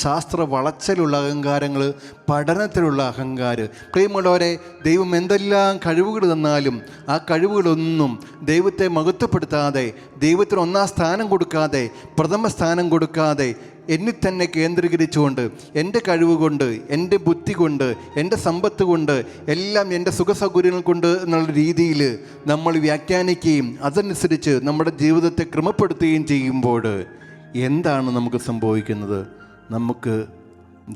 ശാസ്ത്ര വളച്ചലുള്ള അഹങ്കാരങ്ങൾ, പഠനത്തിലുള്ള അഹങ്കാരം. പ്രിയമുള്ളവരെ, ദൈവം എന്തെല്ലാം കഴിവുകൾ തന്നാലും ആ കഴിവുകളൊന്നും ദൈവത്തെ മഹത്വപ്പെടുത്താതെ, ദൈവത്തിന് ഒന്നാം സ്ഥാനം കൊടുക്കാതെ, പ്രഥമ സ്ഥാനം കൊടുക്കാതെ, എന്നിൽ തന്നെ കേന്ദ്രീകരിച്ചുകൊണ്ട് എൻ്റെ കഴിവ് കൊണ്ട്, എൻ്റെ ബുദ്ധി കൊണ്ട്, എൻ്റെ സമ്പത്ത് കൊണ്ട്, എല്ലാം എൻ്റെ സുഖസൗകര്യങ്ങൾ കൊണ്ട് എന്നുള്ള രീതിയിൽ നമ്മൾ വ്യാഖ്യാനിക്കുകയും അതനുസരിച്ച് നമ്മുടെ ജീവിതത്തെ ക്രമപ്പെടുത്തുകയും ചെയ്യുമ്പോൾ എന്താണ് നമുക്ക് സംഭവിക്കുന്നത്? നമുക്ക്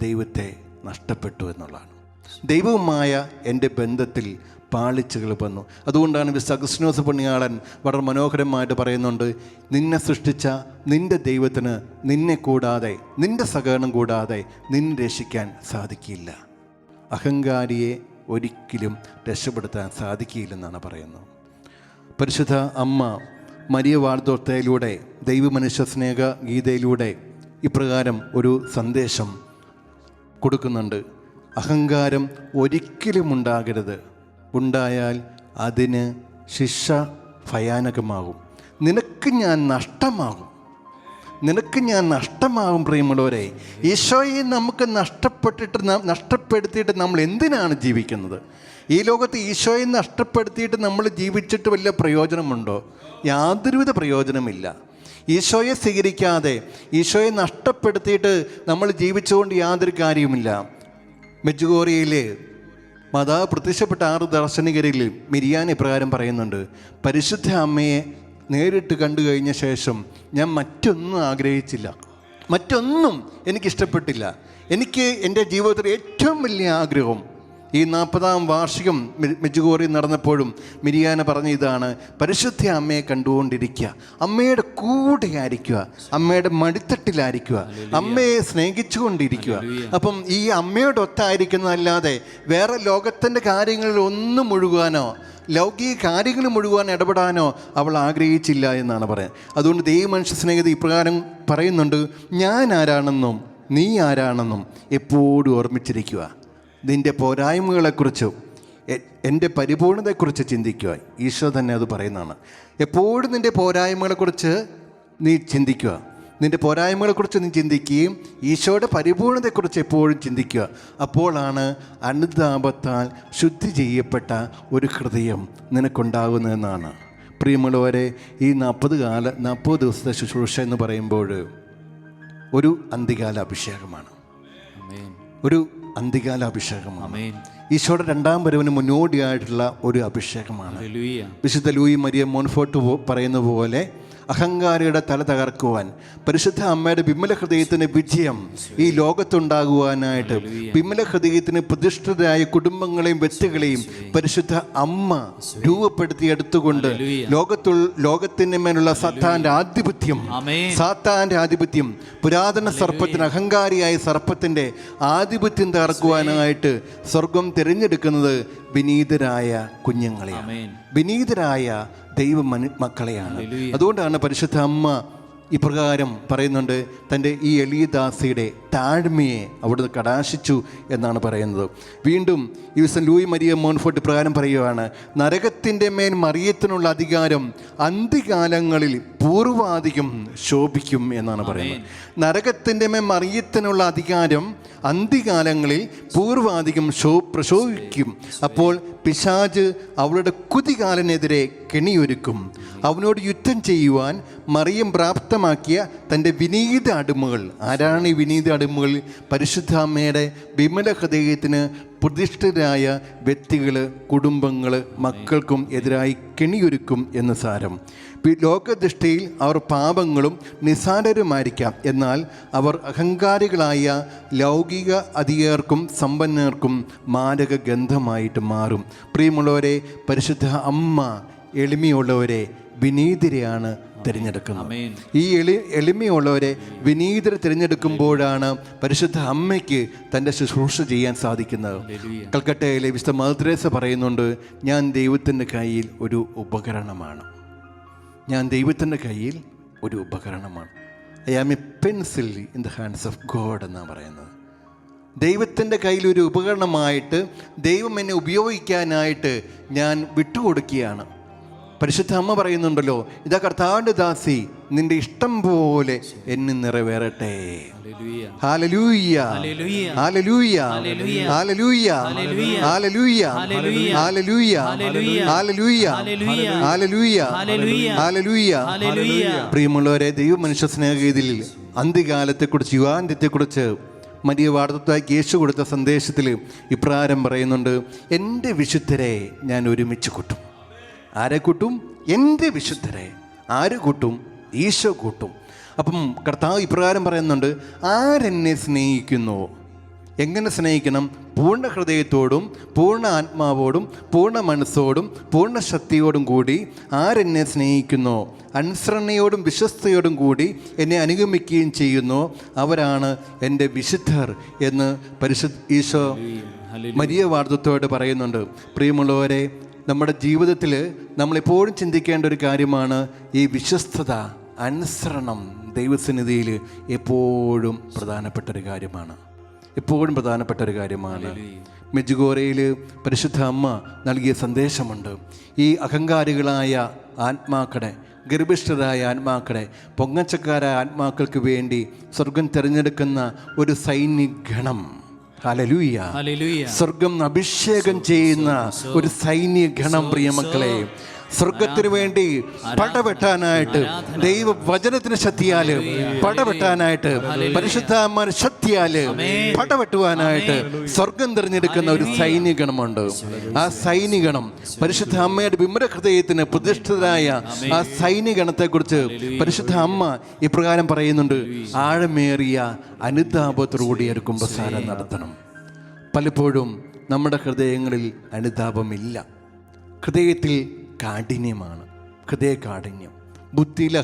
ദൈവത്തെ നഷ്ടപ്പെട്ടു എന്നുള്ളതാണ്. ദൈവവുമായ എൻ്റെ ബന്ധത്തിൽ പാളിച്ചകൾ വന്നു. അതുകൊണ്ടാണ് മിസ്റ്റർ അഗസ്റ്റിനോസ് പുണ്യാളൻ വളരെ മനോഹരമായിട്ട് പറയുന്നുണ്ട്, നിന്നെ സൃഷ്ടിച്ച നിൻ്റെ ദൈവത്തിന് നിന്നെ കൂടാതെ, നിൻ്റെ സഹകരണം കൂടാതെ നിന്നെ രക്ഷിക്കാൻ സാധിക്കില്ല. അഹങ്കാരിയെ ഒരിക്കലും രക്ഷപ്പെടുത്താൻ സാധിക്കില്ലെന്നാണ് പറയുന്നത്. പരിശുദ്ധ അമ്മ മരിയ വാഴ്ത്തോർത്തയിലൂടെ, ദൈവമനുഷ്യ സ്നേഹ ഗീതയിലൂടെ ഇപ്രകാരം ഒരു സന്ദേശം കൊടുക്കുന്നുണ്ട്. അഹങ്കാരം ഒരിക്കലും ഉണ്ടാകരുത്. ഉണ്ടായാൽ അതിന് ശിക്ഷ ഭയാനകമാകും. നിനക്ക് ഞാൻ നഷ്ടമാകും, നിനക്ക് ഞാൻ നഷ്ടമാകും. പ്രിയമുള്ളവരെ, ഈശോയെ നമുക്ക് നഷ്ടപ്പെടുത്തിയിട്ട് നമ്മൾ എന്തിനാണ് ജീവിക്കുന്നത്? ഈ ലോകത്ത് ഈശോയെ നഷ്ടപ്പെടുത്തിയിട്ട് നമ്മൾ ജീവിച്ചിട്ട് വല്ല പ്രയോജനമുണ്ടോ? യാതൊരുവിധ പ്രയോജനമില്ല. ഈശോയെ സ്വീകരിക്കാതെ, ഈശോയെ നഷ്ടപ്പെടുത്തിയിട്ട് നമ്മൾ ജീവിച്ചുകൊണ്ട് യാതൊരു കാര്യവുമില്ല. മെഡ്ജുഗോറിയയിലെ മാതാവ് പ്രത്യക്ഷപ്പെട്ട 6 ദർശനികരിൽ മിരിയാൻ ഇപ്രകാരം പറയുന്നുണ്ട്, പരിശുദ്ധ അമ്മയെ നേരിട്ട് കണ്ടു കഴിഞ്ഞ ശേഷം ഞാൻ മറ്റൊന്നും ആഗ്രഹിച്ചില്ല, മറ്റൊന്നും എനിക്കിഷ്ടപ്പെട്ടില്ല. എനിക്ക് എൻ്റെ ജീവിതത്തിൽ ഏറ്റവും വലിയ ആഗ്രഹം, ഈ 40-ാം വാർഷികം മെഡ്ജുഗോറി നടന്നപ്പോഴും മിരിയാന പറഞ്ഞ ഇതാണ്, പരിശുദ്ധ അമ്മയെ കണ്ടുകൊണ്ടിരിക്കുക, അമ്മയുടെ കൂടെ ആയിരിക്കുക, അമ്മയുടെ മടിത്തട്ടിലായിരിക്കുക, അമ്മയെ സ്നേഹിച്ചുകൊണ്ടിരിക്കുക. അപ്പം ഈ അമ്മയോടൊത്തായിരിക്കുന്നതല്ലാതെ വേറെ ലോകത്തിൻ്റെ കാര്യങ്ങളിൽ ഒന്നും മുഴുകാനോ ലൗകിക കാര്യങ്ങൾ മുഴുവൻ ഇടപെടാനോ അവൾ ആഗ്രഹിച്ചില്ല എന്നാണ് പറയുന്നത്. അതുകൊണ്ട് ദൈവമനുഷ്യ സ്നേഹിത ഇപ്രകാരം പറയുന്നുണ്ട്, ഞാൻ ആരാണെന്നും നീ ആരാണെന്നും എപ്പോഴും ഓർമ്മിച്ചിരിക്കുക. നിൻ്റെ പോരായ്മകളെക്കുറിച്ചും എൻ്റെ പരിപൂർണതയെക്കുറിച്ച് ചിന്തിക്കുക. ഈശോ തന്നെ അത് പറയുന്നതാണ്. എപ്പോഴും നിൻ്റെ പോരായ്മകളെക്കുറിച്ച് നീ ചിന്തിക്കുക, നിൻ്റെ പോരായ്മകളെക്കുറിച്ച് നീ ചിന്തിക്കുകയും ഈശോയുടെ പരിപൂർണതയെക്കുറിച്ച് എപ്പോഴും ചിന്തിക്കുക. അപ്പോഴാണ് അനുതാപത്താൽ ശുദ്ധി ചെയ്യപ്പെട്ട ഒരു ഹൃദയം നിനക്കുണ്ടാകുന്നതെന്നാണ്. പ്രിയമുള്ളവരെ, ഈ 40 ദിവസത്തെ ശുശ്രൂഷ എന്ന് പറയുമ്പോൾ ഒരു അന്ത്യകാല അഭിഷേകമാണ്, ഒരു അന്ത്യകാല അഭിഷേകമാണ്. ഈശോയുടെ 2ാം വരവിന് മുന്നോടിയായിട്ടുള്ള ഒരു അഭിഷേകമാണ്. വിശുദ്ധ ലൂയി മരിയ മോൺഫോർട്ട് പറയുന്ന പോലെ അഹങ്കാരിയുടെ തല തകർക്കുവാൻ, പരിശുദ്ധ അമ്മയുടെ വിമല ഹൃദയത്തിന് വിജയം ഈ ലോകത്തുണ്ടാകുവാനായിട്ട്, വിമല ഹൃദയത്തിന് പ്രതിഷ്ഠിതരായ കുടുംബങ്ങളെയും വ്യക്തികളെയും പരിശുദ്ധ അമ്മ രൂപപ്പെടുത്തിയെടുത്തുകൊണ്ട് ലോകത്തിന് മേലുള്ള സാത്താന്റെ ആധിപത്യം, പുരാതന സർപ്പത്തിന്, അഹങ്കാരിയായ സർപ്പത്തിന്റെ ആധിപത്യം തകർക്കുവാനായിട്ട് സ്വർഗം തിരഞ്ഞെടുക്കുന്നത് വിനീതരായ കുഞ്ഞുങ്ങളെയാണ്, വിനീതരായ ദൈവ മക്കളെയാണ്. അതുകൊണ്ടാണ് പരിശുദ്ധ അമ്മ ഇപ്രകാരം പറയുന്നുണ്ട്, തൻ്റെ ഈ എളിയ ദാസിയുടെ താഴ്മയെ അവിടുന്ന് കടാശിച്ചു എന്നാണ് പറയുന്നത്. വീണ്ടും ഈ വിശുദ്ധ ലൂയി മരിയ മോൺഫോർട്ട് ഇപ്രകാരം പറയുകയാണ്, നരകത്തിൻ്റെ മേൽ മറിയത്തിനുള്ള അധികാരം അന്ത്യകാലങ്ങളിൽ പൂർവാധികം ശോഭിക്കും എന്നാണ് പറയുന്നത്. നരകത്തിൻ്റെ മേൽ മറിയത്തിനുള്ള അധികാരം അന്ത്യകാലങ്ങളിൽ പൂർവാധികം പ്രശോഭിക്കും. അപ്പോൾ പിശാച് അവളുടെ കുതികാലനെതിരെ കെണിയൊരുക്കും. അവനോട് യുദ്ധം ചെയ്യുവാൻ മറിയം പ്രാപ്തമാക്കിയ തൻ്റെ വിനീത അടിമകൾ. ആരാണ് ഈ വിനീത അടിമകൾ? പരിശുദ്ധ അമ്മയുടെ വിമല ഹൃദയത്തിന് പ്രതിഷ്ഠിതരായ വ്യക്തികൾ, കുടുംബങ്ങൾ, മക്കൾക്കും എതിരായി കെണിയൊരുക്കും എന്ന് സാരം. ലോകദൃഷ്ടിയിൽ അവർ പാപങ്ങളും നിസ്സാരരുമായിരിക്കാം, എന്നാൽ അവർ അഹങ്കാരികളായ ലൗകിക അധികാർക്കും സമ്പന്നർക്കും മാരക ഗന്ധമായിട്ട് മാറും. പ്രിയമുള്ളവരെ, പരിശുദ്ധ അമ്മ എളിമയുള്ളവരെ, വിനീതരെയാണ് തിരഞ്ഞെടുക്കുന്നത്. ഈ എളിമയുള്ളവരെ, വിനീതരെ തിരഞ്ഞെടുക്കുമ്പോഴാണ് പരിശുദ്ധ അമ്മയ്ക്ക് തൻ്റെ ശുശ്രൂഷ ചെയ്യാൻ സാധിക്കുന്നത്. കൽക്കട്ടയിലെ വിശുദ്ധ മദർ തെരേസ പറയുന്നുണ്ട്, ഞാൻ ദൈവത്തിൻ്റെ കയ്യിൽ ഒരു ഉപകരണമാണ്. ഞാൻ ദൈവത്തിൻ്റെ കയ്യിൽ ഒരു ഉപകരണമാണ്. I am a pencil in the hands of God എന്നാണ് പറയുന്നത്. ദൈവത്തിൻ്റെ കയ്യിൽ ഒരു ഉപകരണമായിട്ട് ദൈവം എന്നെ ഉപയോഗിക്കാനായിട്ട് ഞാൻ വിട്ടുകൊടുക്കുകയാണ്. പരിശുദ്ധ അമ്മ പറയുന്നുണ്ടല്ലോ, ഇതാ കർത്താവിൻ്റെ ദാസി, നിന്റെ ഇഷ്ടം പോലെ എന്നെ നിറവേറട്ടെ. ഹല്ലേലൂയ, ഹല്ലേലൂയ, ഹല്ലേലൂയ, ഹല്ലേലൂയ, ഹല്ലേലൂയ, ഹല്ലേലൂയ, ഹല്ലേലൂയ, ഹല്ലേലൂയ. പ്രിയമുള്ളവരെ, ദൈവ മനുഷ്യ സ്നേഹഗീതിയിൽ അന്ത്യകാലത്തെക്കുറിച്ച്, യുഗാന്ത്യത്തെക്കുറിച്ച് മരിയ വാർത്തയ്ക്ക് യേശു കൊടുത്ത സന്ദേശത്തിൽ ഇപ്രകാരം പറയുന്നുണ്ട്, എൻ്റെ വിശുദ്ധരെ ഞാൻ ഒരുമിച്ച് കൂട്ടും. ആരെ കൂട്ടും? എൻ്റെ വിശുദ്ധരെ. ആര് കൂട്ടും? ഈശോ കൂട്ടും. അപ്പം കർത്താവ് ഇപ്രകാരം പറയുന്നുണ്ട്, ആരെന്നെ സ്നേഹിക്കുന്നുവോ? എങ്ങനെ സ്നേഹിക്കണം? പൂർണ്ണ ഹൃദയത്തോടും പൂർണ്ണ ആത്മാവോടും പൂർണ്ണ മനസ്സോടും പൂർണ്ണ ശക്തിയോടും കൂടി ആരെന്നെ സ്നേഹിക്കുന്നോ, അനുസരണയോടും വിശ്വസ്തയോടും കൂടി എന്നെ അനുഗമിക്കുകയും ചെയ്യുന്നു, അവരാണ് എൻ്റെ വിശുദ്ധർ എന്ന് ഈശോ മരിയ വാർത്തത്തോട് പറയുന്നുണ്ട്. പ്രിയമുള്ളവരെ, നമ്മുടെ ജീവിതത്തിൽ നമ്മളെപ്പോഴും ചിന്തിക്കേണ്ട ഒരു കാര്യമാണ് ഈ വിശ്വസ്തത, അനുസരണം. ദൈവസന്നിധിയിൽ എപ്പോഴും പ്രധാനപ്പെട്ട ഒരു കാര്യമാണ്. എപ്പോഴും പ്രധാനപ്പെട്ട ഒരു കാര്യമാണ്. മെജുഗോറയിൽ പരിശുദ്ധ അമ്മ നൽകിയ സന്ദേശമുണ്ട്. ഈ അഹങ്കാരികളായ ആത്മാക്കളെ, ഗർഭിഷ്ഠരായ ആത്മാക്കളെ, പൊങ്ങച്ചക്കാരായ ആത്മാക്കൾക്ക് വേണ്ടി സ്വർഗം തിരഞ്ഞെടുക്കുന്ന ഒരു സൈനികഗണം. ഹല്ലേലൂയ, സ്വർഗം അഭിഷേകം ചെയ്യുന്ന ഒരു സൈന്യഗണം. പ്രിയമക്കളെ, സ്വർഗത്തിന് വേണ്ടി പടവെട്ടാനായിട്ട്, ദൈവവചനത്തിന് ശക്തിയാല് പടവെട്ടാനായിട്ട്, പരിശുദ്ധമായ ശക്തിയാല് പടവെട്ടുവാനായിട്ട് സ്വർഗം തിരഞ്ഞെടുക്കുന്ന ഒരു സൈനികഗണമുണ്ട്. ആ സൈനികഗണം പരിശുദ്ധ അമ്മയുടെ വിമല ഹൃദയത്തിന് പ്രതിഷ്ഠിതരായ ആ സൈനികഗണത്തെക്കുറിച്ച് പരിശുദ്ധ അമ്മ ഇപ്രകാരം പറയുന്നുണ്ട്, ആഴമേറിയ അനുതാപത്തോടുകൂടി ഒരു കുമ്പസാരം നടത്തണം. പലപ്പോഴും നമ്മുടെ ഹൃദയങ്ങളിൽ അനുതാപമില്ല. ഹൃദയത്തിൽ കാഠിന്യമാണ്. ഹൃദയകാഠിന്യം, ബുദ്ധിയിൽ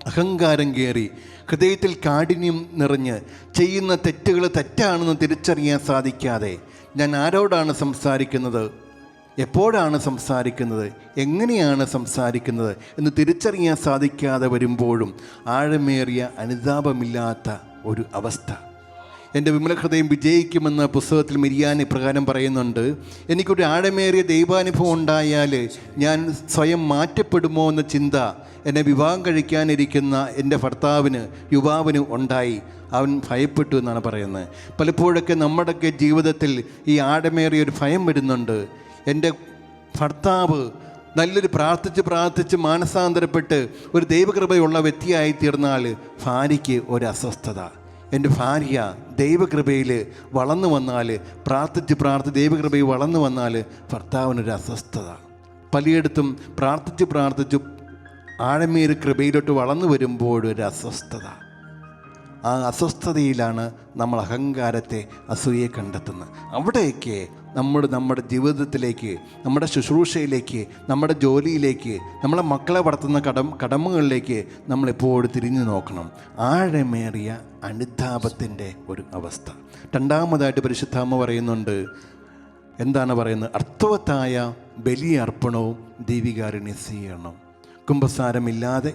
അഹങ്കാരം കയറി ഹൃദയത്തിൽ കാഠിന്യം നിറഞ്ഞ് ചെയ്യുന്ന തെറ്റുകൾ തെറ്റാണെന്ന് തിരിച്ചറിയാൻ സാധിക്കാതെ ഞാൻ ആരോടാണ് സംസാരിക്കുന്നത്, എപ്പോഴാണ് സംസാരിക്കുന്നത്, എങ്ങനെയാണ് സംസാരിക്കുന്നത് എന്ന് തിരിച്ചറിയാൻ സാധിക്കാതെ വരുമ്പോഴും ആഴമേറിയ അനുതാപമില്ലാത്ത ഒരു അവസ്ഥ. എൻ്റെ വിമല ഹൃദയം വിജയിക്കുമെന്ന പുസ്തകത്തിൽ മിരിയാൻ ഇപ്രകാരം പറയുന്നുണ്ട്, എനിക്കൊരു ആഴമേറിയ ദൈവാനുഭവം ഉണ്ടായാൽ ഞാൻ സ്വയം മാറ്റപ്പെടുമോ എന്ന ചിന്ത എന്നെ വിവാഹം കഴിക്കാനിരിക്കുന്ന എൻ്റെ യുവാവിന് ഉണ്ടായി. അവൻ ഭയപ്പെട്ടു എന്നാണ് പറയുന്നത്. പലപ്പോഴൊക്കെ നമ്മുടെയൊക്കെ ജീവിതത്തിൽ ഈ ആഴമേറിയൊരു ഭയം വരുന്നുണ്ട്. എൻ്റെ ഭർത്താവ് നല്ലൊരു പ്രാർത്ഥിച്ച് മാനസാന്തരപ്പെട്ട് ഒരു ദൈവകൃപയുള്ള വ്യക്തിയായി തീർന്നാൽ ഭാര്യയ്ക്ക് ഒരു അസ്വസ്ഥത. എൻ്റെ ഭാര്യ ദൈവകൃപയിൽ വളർന്നു വന്നാൽ, പ്രാർത്ഥിച്ച് ദൈവകൃപയിൽ വളർന്നു വന്നാൽ ഭർത്താവിനൊരു അസ്വസ്ഥത. പലയിടത്തും പ്രാർത്ഥിച്ച് ആഴമേറിയ കൃപയിലോട്ട് വളർന്നു വരുമ്പോഴൊരു അസ്വസ്ഥത. ആ അസ്വസ്ഥതയിലാണ് നമ്മൾ അഹങ്കാരത്തെ, അസൂയയെ കണ്ടെത്തുന്നത്. അവിടെയൊക്കെ നമ്മുടെ ജീവിതത്തിലേക്ക്, നമ്മുടെ ശുശ്രൂഷയിലേക്ക്, നമ്മുടെ ജോലിയിലേക്ക്, നമ്മളെ മക്കളെ വളർത്തുന്ന കടമകളിലേക്ക് നമ്മളെപ്പോഴും തിരിഞ്ഞു നോക്കണം. ആഴമേറിയ അനുതാപത്തിൻ്റെ ഒരു അവസ്ഥ. രണ്ടാമതായിട്ട് പരിശുദ്ധാമ്മ പറയുന്നുണ്ട്, എന്താണ് പറയുന്നത്? അർത്ഥവത്തായ ബലിയർപ്പണവും ദൈവികാരുണ്യ സ്വീകരണവും. കുമ്പസാരമില്ലാതെ,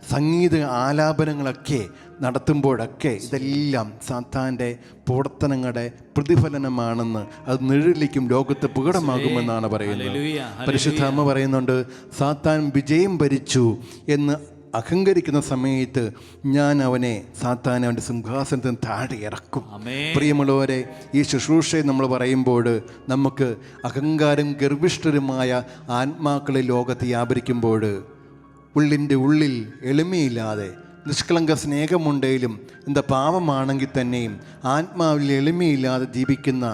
സംഗീത ആലാപനങ്ങളൊക്കെ നടത്തുമ്പോഴൊക്കെ ഇതെല്ലാം സാത്താൻ്റെ പ്രവർത്തനങ്ങളുടെ പ്രതിഫലനമാണെന്ന്, അത് നിഴലിക്കും, ലോകത്ത് പ്രകടമാകുമെന്നാണ് പറയുന്നത്. പരിശുദ്ധ അമ്മ പറയുന്നുണ്ട്, സാത്താൻ വിജയം ഭരിച്ചു എന്ന് അഹങ്കരിക്കുന്ന സമയത്ത് ഞാൻ സാത്താനെ അവൻ്റെ സിംഹാസനത്തിന് താഴെ ഇറക്കും. പ്രിയമുള്ളവരെ, ഈ ശുശ്രൂഷയെ നമ്മൾ പറയുമ്പോൾ നമുക്ക് അഹങ്കാരം ഗർഭിഷ്ഠരുമായ ആത്മാക്കളെ ലോകത്ത് വ്യാപരിക്കുമ്പോൾ ഉള്ളിൻ്റെ ഉള്ളിൽ എളിമയില്ലാതെ, നിഷ്കളങ്ക സ്നേഹമുണ്ടെങ്കിലും പാവമാണെങ്കിൽ തന്നെയും ആത്മാവിൽ എളിമയില്ലാതെ ജീവിക്കുന്ന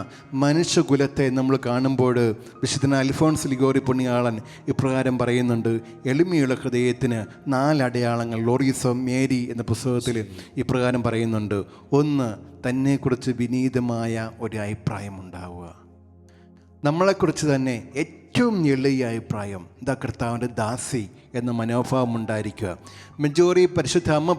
മനുഷ്യകുലത്തെ നമ്മൾ കാണുമ്പോൾ വിശുദ്ധ അൽഫോൻസ് ലിഗോറി പുണ്യാളൻ ഇപ്രകാരം പറയുന്നുണ്ട്. എളിമയുള്ള ഹൃദയത്തിന് 4 അടയാളങ്ങൾ ലോറീസ് ഓഫ് മേരി എന്ന പുസ്തകത്തിൽ ഇപ്രകാരം പറയുന്നുണ്ട്. 1, തന്നെക്കുറിച്ച് വിനീതമായ ഒരു അഭിപ്രായം ഉണ്ടാവുക. നമ്മളെക്കുറിച്ച് തന്നെ ഏറ്റവും എളിയ അഭിപ്രായം, കർത്താവിൻ്റെ ദാസി എന്ന മനോഭാവം ഉണ്ടായിരിക്കുക. മെജോറി പരിശുദ്ധ അമ്മ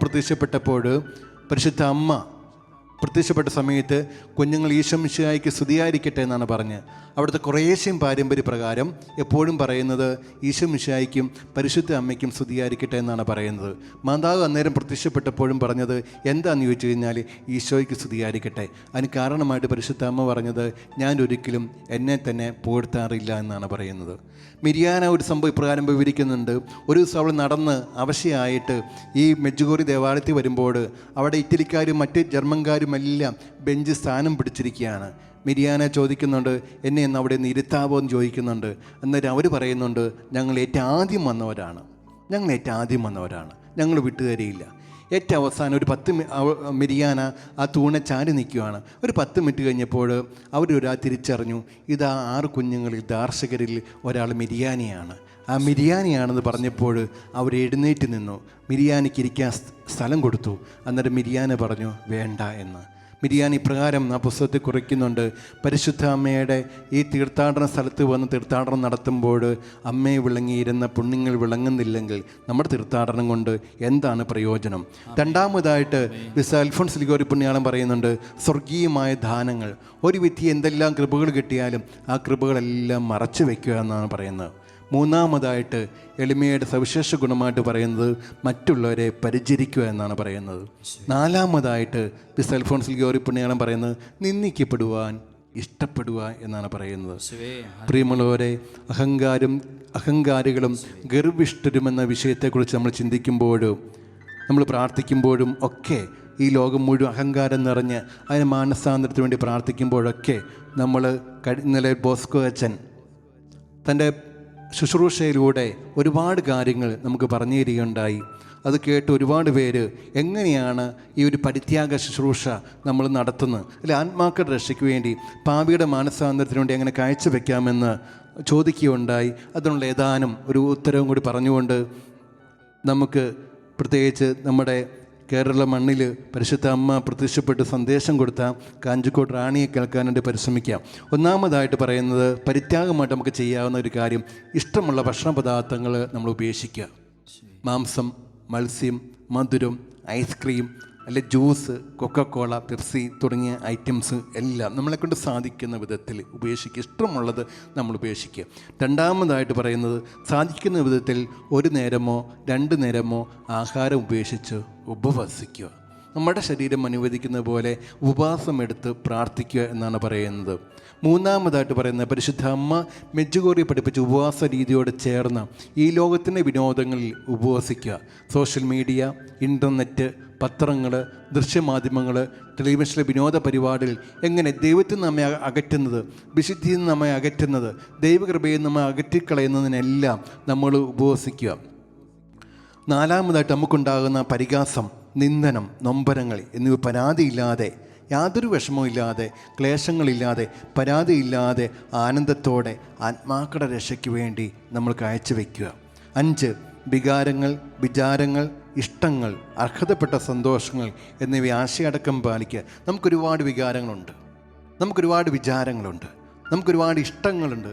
പ്രത്യക്ഷപ്പെട്ട സമയത്ത് കുഞ്ഞുങ്ങൾ ഈശോ മിശിഹായ്ക്ക് സ്തുതിയായിരിക്കട്ടെ എന്നാണ് പറഞ്ഞ്. അവിടുത്തെ കുറേശ്ശേയും പാരമ്പര്യ പ്രകാരം എപ്പോഴും പറയുന്നത് ഈശോ മിശിഹായ്ക്കും പരിശുദ്ധ അമ്മയ്ക്കും സ്തുതിയായിരിക്കട്ടെ എന്നാണ് പറയുന്നത്. മാതാവ് അന്നേരം പ്രത്യക്ഷപ്പെട്ടപ്പോഴും പറഞ്ഞത് എന്താണെന്ന് ചോദിച്ചു കഴിഞ്ഞാൽ ഈശോയ്ക്ക് സ്തുതിയായിരിക്കട്ടെ. അതിന് കാരണമായിട്ട് പരിശുദ്ധ അമ്മ പറഞ്ഞത്, ഞാൻ ഒരിക്കലും എന്നെ തന്നെ പുകഴ്ത്താറില്ല എന്നാണ് പറയുന്നത്. മിരിയാന ഒരു സംഭവം ഇപ്രകാരം വിവരിക്കുന്നുണ്ട്. ഒരു ദിവസം അവൾ നടന്ന് അവശയായിട്ട് ഈ മെഡ്ജുഗോറി ദേവാലയത്തിൽ വരുമ്പോൾ അവിടെ ഇറ്റലിക്കാരും മറ്റ് ജർമ്മൻകാരുമെല്ലാം ബെഞ്ച് സ്ഥാനം പിടിച്ചിരിക്കുകയാണ്. മിരിയാന ചോദിക്കുന്നുണ്ട്, എന്നെ ഒന്ന് അവിടെ നിന്ന് ഇരുത്താവോ എന്ന് ചോദിക്കുന്നുണ്ട്. അന്നേരം അവർ പറയുന്നുണ്ട്, ഞങ്ങൾ ഏറ്റവും ആദ്യം വന്നവരാണ്, ഞങ്ങൾ വിട്ടുതരിയില്ല. ഏറ്റവും അവസാനം ഒരു 10 മിരിയാന ആ തൂണെ ചാരി നിൽക്കുകയാണ്. ഒരു 10 മിനിറ്റ് കഴിഞ്ഞപ്പോൾ അവരൊരാൾ തിരിച്ചറിഞ്ഞു, ഇതാ 6 കുഞ്ഞുങ്ങളിൽ ദാർശകരിൽ ഒരാൾ മിരിയാനിയാണ്. ആ മിരിയാനിയാണെന്ന് പറഞ്ഞപ്പോൾ അവർ എഴുന്നേറ്റ് നിന്നു. മിരിയാനിക്ക് ഇരിക്കാൻ സ്ഥലം കൊടുത്തു. അന്നേരം മിരിയാന പറഞ്ഞു വേണ്ട എന്ന്. മിരിയാൻ ഇപ്രകാരം ആ പുസ്തകത്തിൽ കുറിക്കുന്നുണ്ട്, പരിശുദ്ധ അമ്മയുടെ ഈ തീർത്ഥാടന സ്ഥലത്ത് വന്ന് തീർത്ഥാടനം നടത്തുമ്പോൾ അമ്മയെ വിളങ്ങിയിരുന്ന പുണ്യങ്ങൾ വിളങ്ങുന്നില്ലെങ്കിൽ നമ്മുടെ തീർത്ഥാടനം കൊണ്ട് എന്താണ് പ്രയോജനം? രണ്ടാമതായിട്ട് വിശുദ്ധ അൽഫോൻസ് ലിഗോറി പുണ്യാളൻ പറയുന്നുണ്ട്, സ്വർഗീയമായ ദാനങ്ങൾ. ഒരു വ്യക്തി എന്തെല്ലാം കൃപകൾ കിട്ടിയാലും ആ കൃപകളെല്ലാം മറച്ചു വയ്ക്കുക എന്നാണ് പറയുന്നത്. മൂന്നാമതായിട്ട് എളിമയുടെ സവിശേഷ ഗുണമായിട്ട് പറയുന്നത് മറ്റുള്ളവരെ പരിചരിക്കുക എന്നാണ് പറയുന്നത്. നാലാമതായിട്ട് വിശുദ്ധ അൽഫോൻസ് ലിഗോറി പുണ്യാളൻ പറയുന്നത് നിന്ദിക്കപ്പെടുവാൻ ഇഷ്ടപ്പെടുക എന്നാണ് പറയുന്നത്. പ്രിയമുള്ളവരെ, അഹങ്കാരികളും ഗർവിഷ്ഠരുമെന്ന വിഷയത്തെക്കുറിച്ച് നമ്മൾ ചിന്തിക്കുമ്പോഴും നമ്മൾ പ്രാർത്ഥിക്കുമ്പോഴും ഒക്കെ ഈ ലോകം മുഴുവൻ അഹങ്കാരം നിറഞ്ഞ് അതിന് മാനസാന്തരത്തിന് വേണ്ടി പ്രാർത്ഥിക്കുമ്പോഴൊക്കെ നമ്മൾ ഇന്നലെ ബോസ്കോ അച്ഛൻ തൻ്റെ ശുശ്രൂഷയിലൂടെ ഒരുപാട് കാര്യങ്ങൾ നമുക്ക് പറഞ്ഞു തരികയുണ്ടായി. അത് കേട്ട് ഒരുപാട് പേര് എങ്ങനെയാണ് ഈ ഒരു പരിത്യാഗ ശുശ്രൂഷ നമ്മൾ നടത്തുന്നത്, അല്ലെ ആത്മാക്കളുടെ രക്ഷയ്ക്ക് വേണ്ടി പാപിയുടെ മാനസാന്തരത്തിന് വേണ്ടി എങ്ങനെ കാഴ്ചവെക്കാമെന്ന് ചോദിക്കുകയുണ്ടായി. അതിനുള്ള ഏതാനും ഒരു ഉത്തരവും കൂടി പറഞ്ഞുകൊണ്ട് നമുക്ക് പ്രത്യേകിച്ച് നമ്മുടെ കേരള മണ്ണിൽ പരിശുദ്ധ അമ്മ പ്രത്യക്ഷപ്പെട്ട് സന്ദേശം കൊടുത്ത കാഞ്ചിക്കോട് റാണിയെ കേൾക്കാനായിട്ട് പരിശ്രമിക്കാം. ഒന്നാമതായിട്ട് പറയുന്നത് പരിത്യാഗമായിട്ട് നമുക്ക് ചെയ്യാവുന്ന ഒരു കാര്യം, ഇഷ്ടമുള്ള ഭക്ഷണ പദാർത്ഥങ്ങൾ നമ്മൾ ഉപേക്ഷിക്കുക. മാംസം, മത്സ്യം, മധുരം, ഐസ്ക്രീം, അല്ലെ ജ്യൂസ്, കൊക്കക്കോള, പെപ്സി തുടങ്ങിയ ഐറ്റംസ് എല്ലാം നമ്മളെക്കൊണ്ട് സാധിക്കുന്ന വിധത്തിൽ ഉപേക്ഷിക്കുക. ഇഷ്ടമുള്ളത് നമ്മൾ ഉപേക്ഷിക്കുക. രണ്ടാമതായിട്ട് പറയുന്നത് സാധിക്കുന്ന വിധത്തിൽ 1 നേരമോ 2 നേരമോ ആഹാരം ഉപേക്ഷിച്ച് ഉപവസിക്കുക. നമ്മുടെ ശരീരം അനുവദിക്കുന്ന പോലെ ഉപവാസമെടുത്ത് പ്രാർത്ഥിക്കുക എന്നാണ് പറയുന്നത്. മൂന്നാമതായിട്ട് പറയുന്നത് പരിശുദ്ധ അമ്മ മെഡ്ജുഗോറി പഠിപ്പിച്ച ഉപവാസ രീതിയോട് ചേർന്ന് ഈ ലോകത്തിൻ്റെ വിനോദങ്ങളിൽ ഉപവസിക്കുക. സോഷ്യൽ മീഡിയ, ഇൻ്റർനെറ്റ്, പത്രങ്ങൾ, ദൃശ്യമാധ്യമങ്ങൾ, ടെലിവിഷനിലെ വിനോദ പരിപാടികൾ എങ്ങനെ ദൈവത്തിൽ നിന്ന് നമ്മെ അകറ്റുന്നത്, വിശുദ്ധിയിൽ നിന്ന് നമ്മെ അകറ്റുന്നത്, ദൈവകൃപയിൽ നമ്മെ അകറ്റിക്കളയുന്നതിനെല്ലാം നമ്മൾ ഉപവസിക്കുക. നാലാമതായിട്ട് നമുക്കുണ്ടാകുന്ന പരിഹാസം, നിന്ദനം, നൊമ്പരങ്ങൾ എന്നിവ പരാതിയില്ലാതെ, യാതൊരു വിഷമവുമില്ലാതെ, ക്ലേശങ്ങളില്ലാതെ, പരാതിയില്ലാതെ ആനന്ദത്തോടെ ആത്മാക്കളുടെ രക്ഷയ്ക്ക് വേണ്ടി നമ്മൾ കാഴ്ചവെക്കുക. 5 വികാരങ്ങൾ, വിചാരങ്ങൾ, ഇഷ്ടങ്ങൾ, അർഹതപ്പെട്ട സന്തോഷങ്ങൾ എന്നിവ ആശയടക്കം പാലിക്കുക. നമുക്കൊരുപാട് വികാരങ്ങളുണ്ട്, നമുക്കൊരുപാട് വിചാരങ്ങളുണ്ട്, നമുക്കൊരുപാട് ഇഷ്ടങ്ങളുണ്ട്,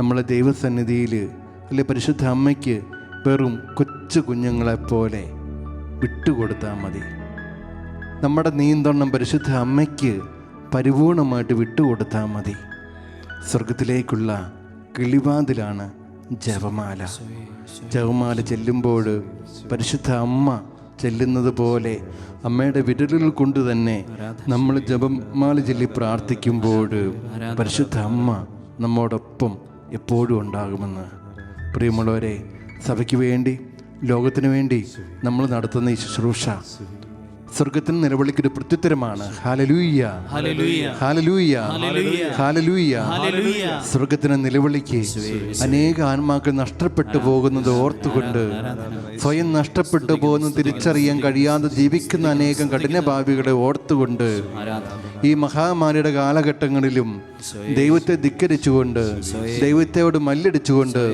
നമ്മളെ ദൈവസന്നിധിയിൽ അല്ലെ പരിശുദ്ധ അമ്മയ്ക്ക് വെറും കൊച്ചു കുഞ്ഞുങ്ങളെപ്പോലെ വിട്ടുകൊടുത്താൽ മതി. നമ്മുടെ നീന്തണ്ണം പരിശുദ്ധ അമ്മയ്ക്ക് പരിപൂർണമായിട്ട് വിട്ടുകൊടുത്താൽ മതി. സ്വർഗത്തിലേക്കുള്ള കിളിവാതിലാണ് ജപമാല. ജപമാല ചെല്ലുമ്പോൾ പരിശുദ്ധ അമ്മ ചെല്ലുന്നത് പോലെ അമ്മയുടെ വിരലുകൾ കൊണ്ട് തന്നെ നമ്മൾ ജപമാല ചൊല്ലി പ്രാർത്ഥിക്കുമ്പോൾ പരിശുദ്ധ അമ്മ നമ്മോടൊപ്പം എപ്പോഴും ഉണ്ടാകുമെന്ന്. പ്രിയമുള്ളവരെ, സഭയ്ക്ക് വേണ്ടി, ലോകത്തിന് വേണ്ടി നമ്മൾ നടത്തുന്ന ഈ ശുശ്രൂഷ സ്വർഗത്തിന് നിലവിളിക്കൊരു പ്രത്യുത്തരമാണ്. ഹല്ലേലൂയ, ഹല്ലേലൂയ, ഹല്ലേലൂയ, ഹല്ലേലൂയ. സ്വർഗത്തിന് നിലവിളിക്ക് അനേക ആത്മാക്കൾ നഷ്ടപ്പെട്ടു പോകുന്നത് ഓർത്തുകൊണ്ട്, സ്വയം നഷ്ടപ്പെട്ടു പോകുന്നത് തിരിച്ചറിയാൻ കഴിയാതെ ജീവിക്കുന്ന അനേകം കഠിനഭാവികളെ ഓർത്തുകൊണ്ട്, ഈ മഹാമാരിയുടെ കാലഘട്ടങ്ങളിലും ദൈവത്തെ ധിക്കരിച്ചുകൊണ്ട്, ദൈവത്തോട് മല്ലടിച്ചുകൊണ്ട്,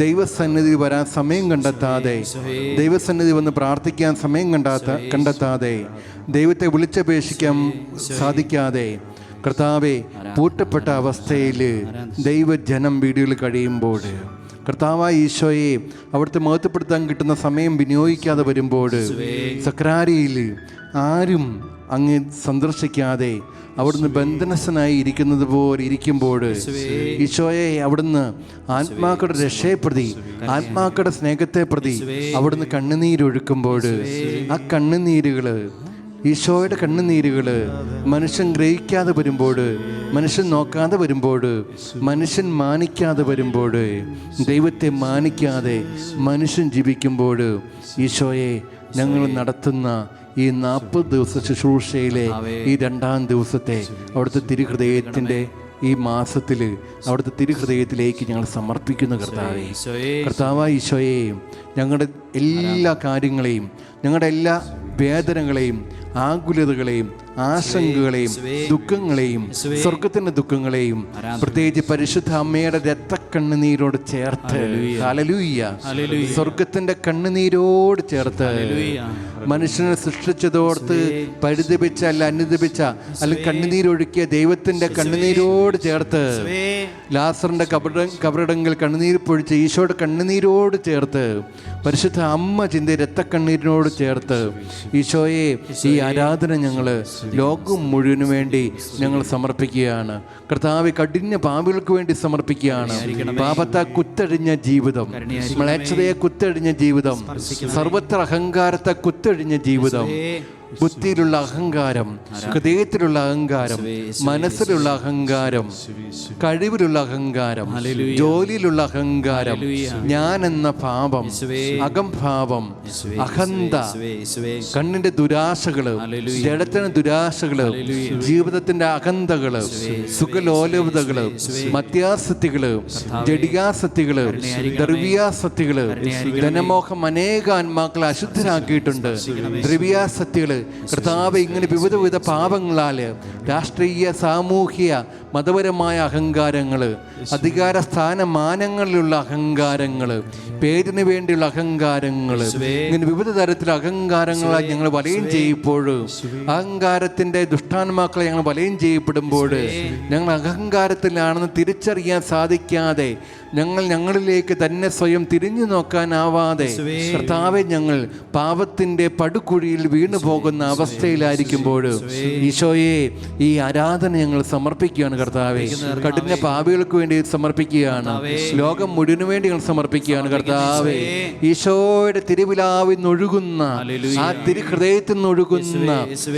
ദൈവസന്നിധി വരാൻ സമയം കണ്ടെത്താതെ, ദൈവസന്നിധി വന്ന് പ്രാർത്ഥിക്കാൻ സമയം കണ്ടെത്താതെ, ദൈവത്തെ വിളിച്ചപേക്ഷിക്കാൻ സാധിക്കാതെ, കർത്താവെ പൂട്ടപ്പെട്ട അവസ്ഥയിൽ ദൈവജനം വീടുകളിൽ കഴിയുമ്പോൾ, കർത്താവായ ഈശോയെ അവിടുത്തെ മഹത്വപ്പെടുത്താൻ കിട്ടുന്ന സമയം വിനിയോഗിക്കാതെ വരുമ്പോൾ, സക്രാരിയിൽ ആരും അങ്ങ് സന്ദർശിക്കാതെ അവിടുന്ന് ബന്ധനസ്ഥനായി ഇരിക്കുന്നത് പോലെ ഇരിക്കുമ്പോൾ, ഈശോയെ അവിടുന്ന് ആത്മാക്കളുടെ രക്ഷയെ പ്രതി, ആത്മാക്കളുടെ സ്നേഹത്തെ പ്രതി അവിടുന്ന് കണ്ണുനീരൊഴുക്കുമ്പോൾ, ആ കണ്ണുനീരുകൾ, ഈശോയുടെ കണ്ണുനീരുകൾ മനുഷ്യൻ ഗ്രഹിക്കാതെ വരുമ്പോൾ, മനുഷ്യൻ നോക്കാതെ വരുമ്പോൾ, മനുഷ്യൻ മാനിക്കാതെ വരുമ്പോൾ, ദൈവത്തെ മാനിക്കാതെ മനുഷ്യൻ ജീവിക്കുമ്പോൾ, ഈശോയെ ഞങ്ങൾ നടത്തുന്ന ഈ 40 ദിവസ ശുശ്രൂഷയിലെ ഈ 2-ാം ദിവസത്തെ അവിടുത്തെ തിരുഹൃദയത്തിൻ്റെ ഈ മാസത്തിൽ അവിടുത്തെ തിരുഹൃദയത്തിലേക്ക് ഞങ്ങൾ സമർപ്പിക്കുന്ന കർത്താവേ, കർത്താവായ ഈശോയെ ഞങ്ങളുടെ എല്ലാ കാര്യങ്ങളെയും, ഞങ്ങളുടെ എല്ലാ വേദനകളെയും, ആകുലതകളെയും, ആശങ്കകളെയും, ദുഃഖങ്ങളെയും, സ്വർഗത്തിന്റെ ദുഃഖങ്ങളെയും പ്രത്യേകിച്ച് പരിശുദ്ധ അമ്മയുടെ രക്തക്കണ്ണുനീരോട് ചേർത്ത്, ഹല്ലേലൂയ, സ്വർഗത്തിന്റെ കണ്ണുനീരോട് ചേർത്ത്, മനുഷ്യനെ സൃഷ്ടിച്ചതോർത്ത് പരിതപിച്ച അല്ല അനുദപിച്ച അല്ലെങ്കിൽ കണ്ണുനീരൊഴുക്കിയ ദൈവത്തിന്റെ കണ്ണുനീരോട് ചേർത്ത്, ലാസറിന്റെ കബറിടങ്ങൾ കണ്ണുനീർ പൊഴിച്ച് ഈശോയുടെ കണ്ണുനീരോട് ചേർത്ത്, പരിശുദ്ധ അമ്മ ചിന്ത രക്തക്കണ്ണീരിനോട് ചേർത്ത്, ഈശോയെ ഈ ആരാധന ഞങ്ങൾ ലോകം മുഴുവന് വേണ്ടി ഞങ്ങൾ സമർപ്പിക്കുകയാണ്. കർത്താവെ, കഠിന പാപികൾക്ക് വേണ്ടി സമർപ്പിക്കുകയാണ്. പാപത്താ കുത്തഴിഞ്ഞ ജീവിതം, മ്ലേച്ഛതയെ കുത്തഴിഞ്ഞ ജീവിതം, സർവത്ര അഹങ്കാരത്തെ കുത്തഴിഞ്ഞ ജീവിതം, ബുദ്ധിയിലുള്ള അഹങ്കാരം, ഹൃദയത്തിലുള്ള അഹങ്കാരം, മനസ്സിലുള്ള അഹങ്കാരം, കഴിവിലുള്ള അഹങ്കാരം, ജോലിയിലുള്ള അഹങ്കാരം, ഞാൻ എന്ന പാപം, അകംഭാവം, അഹന്ത, കണ്ണിന്റെ ദുരാശകള്, ജഡത്തിന് ദുരാശകള്, ജീവിതത്തിന്റെ അഹന്തകള്, സുഖലോലഭതകള്, മത്യാസക്തികള്, ജഡികാസക്തികള്, ദ്രവ്യാസക്തികള്, ധനമോഹം അനേക ആത്മാക്കളെ അശുദ്ധരാക്കിയിട്ടുണ്ട്. ദ്രവ്യാസക്തികള് കർത്താവ് ഇങ്ങനെ വിവിധ പാപങ്ങളാൽ, രാഷ്ട്രീയ, സാമൂഹ്യ, മതപരമായ അഹങ്കാരങ്ങൾ, അധികാര സ്ഥാനമാനങ്ങളിലുള്ള അഹങ്കാരങ്ങൾ, പേരിന് വേണ്ടിയുള്ള അഹങ്കാരങ്ങൾ, ഇങ്ങനെ വിവിധ തരത്തിലുള്ള അഹങ്കാരങ്ങളാൽ ഞങ്ങൾ വലയം ചെയ്യപ്പോൾ, അഹങ്കാരത്തിന്റെ ദുഷ്ടാത്മാക്കളെ ഞങ്ങൾ വലയം ചെയ്യപ്പെടുമ്പോൾ, ഞങ്ങൾ അഹങ്കാരത്തിലാണെന്ന് തിരിച്ചറിയാൻ സാധിക്കാതെ, ഞങ്ങളിലേക്ക് തന്നെ സ്വയം തിരിഞ്ഞു നോക്കാനാവാതെ, കർത്താവെ ഞങ്ങൾ പാപത്തിന്റെ പടുകുഴിയിൽ വീണു പോകുന്ന അവസ്ഥയിലായിരിക്കുമ്പോൾ, ഈശോയെ ഈ ആരാധന ഞങ്ങൾ സമർപ്പിക്കുകയാണ്. കർത്താവെ, കഠിന പാപികൾക്ക് വേണ്ടി സമർപ്പിക്കുകയാണ്. ലോകം മുഴുവന് വേണ്ടി ഞങ്ങൾ സമർപ്പിക്കുകയാണ്. കർത്താവെ, ഈശോയുടെ തിരുവിലാവിൽ നിന്നൊഴുകുന്ന, ആ തിരുഹൃദയത്തിൽ നിന്നൊഴുകുന്ന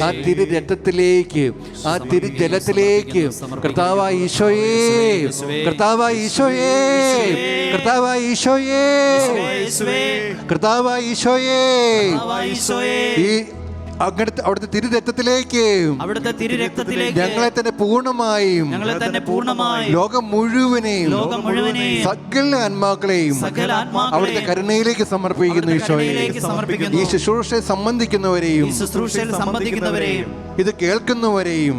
ആ തിരു രക്തത്തിലേക്ക്, ആ തിരുജലത്തിലേക്ക്, കർത്താവായ ഈശോയെ, കർത്താവായ ഈശോയെ, കർത്താവായ ഈശോയെ, കർത്താവായ ഈശോയെ, ഈ അവിടുത്തെ തിരുരക്തത്തിലേക്ക് ഞങ്ങളെ തന്നെ പൂർണ്ണമായും ലോകം മുഴുവനെയും സകല ആത്മാക്കളെയും അവിടുത്തെ കരുണയിലേക്ക് സമർപ്പിക്കുന്നു. ഈശോയെ, ഈ ശുശ്രൂഷയെ സംബന്ധിക്കുന്നവരെയും ഇത് കേൾക്കുന്നവരെയും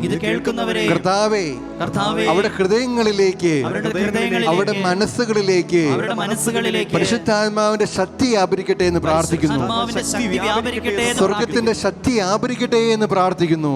കർത്താവേ, അവിടെ ഹൃദയങ്ങളിലേക്ക്, അവിടെ മനസ്സുകളിലേക്ക് പരിശുദ്ധാത്മാവിന്റെ ശക്തി വ്യാപരിക്കട്ടെ എന്ന് പ്രാർത്ഥിക്കുന്നു. സ്വർഗത്തിന്റെ ശക്തി വ്യാപരിക്കട്ടെ എന്ന് പ്രാർത്ഥിക്കുന്നു.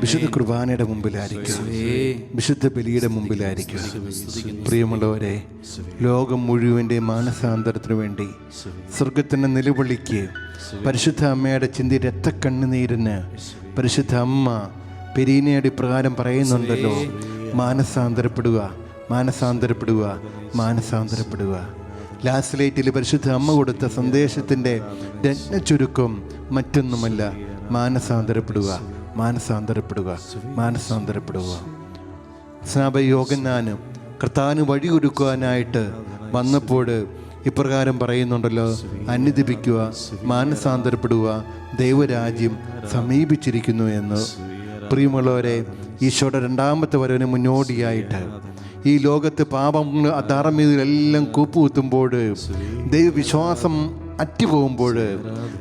വിശുദ്ധ കുർബാനയുടെ മുമ്പിലായിരിക്കുക, വിശുദ്ധ ബലിയുടെ മുമ്പിലായിരിക്കുക. പ്രിയമുള്ളവരെ, ലോകം മുഴുവൻ്റെ മാനസാന്തരത്തിനു വേണ്ടി സ്വർഗത്തിൻ്റെ നിലവിളിക്ക് പരിശുദ്ധ അമ്മയുടെ ചിന്തി രക്തക്കണ്ണുനീരിന് പരിശുദ്ധ അമ്മ പെരീനയുടെ പ്രകാരം പറയുന്നുണ്ടല്ലോ, മാനസാന്തരപ്പെടുക, മാനസാന്തരപ്പെടുക, മാനസാന്തരപ്പെടുക. ലാസ്ലേറ്റിൽ പരിശുദ്ധ അമ്മ കൊടുത്ത സന്ദേശത്തിൻ്റെ രത്ന ചുരുക്കം മറ്റൊന്നുമല്ല, മാനസാന്തരപ്പെടുക, മാനസാന്തരപ്പെടുക, മാനസാന്തരപ്പെടുക. സ്നാപയോഹന്നാനും കർത്താവിന് വഴിയൊരുക്കുവാനായിട്ട് വന്നപ്പോൾ ഇപ്രകാരം പറയുന്നുണ്ടല്ലോ, അനുദപിക്കുക, മാനസാന്തരപ്പെടുക, ദൈവരാജ്യം സമീപിച്ചിരിക്കുന്നു എന്ന്. പ്രിയമുള്ളവരെ, ഈശോയുടെ രണ്ടാമത്തെ വരവിന് മുന്നോടിയായിട്ട് ഈ ലോകത്ത് പാപങ്ങൾ അധാർമ്മികതയെല്ലാം കൂപ്പുകുത്തുമ്പോൾ, ദൈവവിശ്വാസം അറ്റുപോകുമ്പോൾ,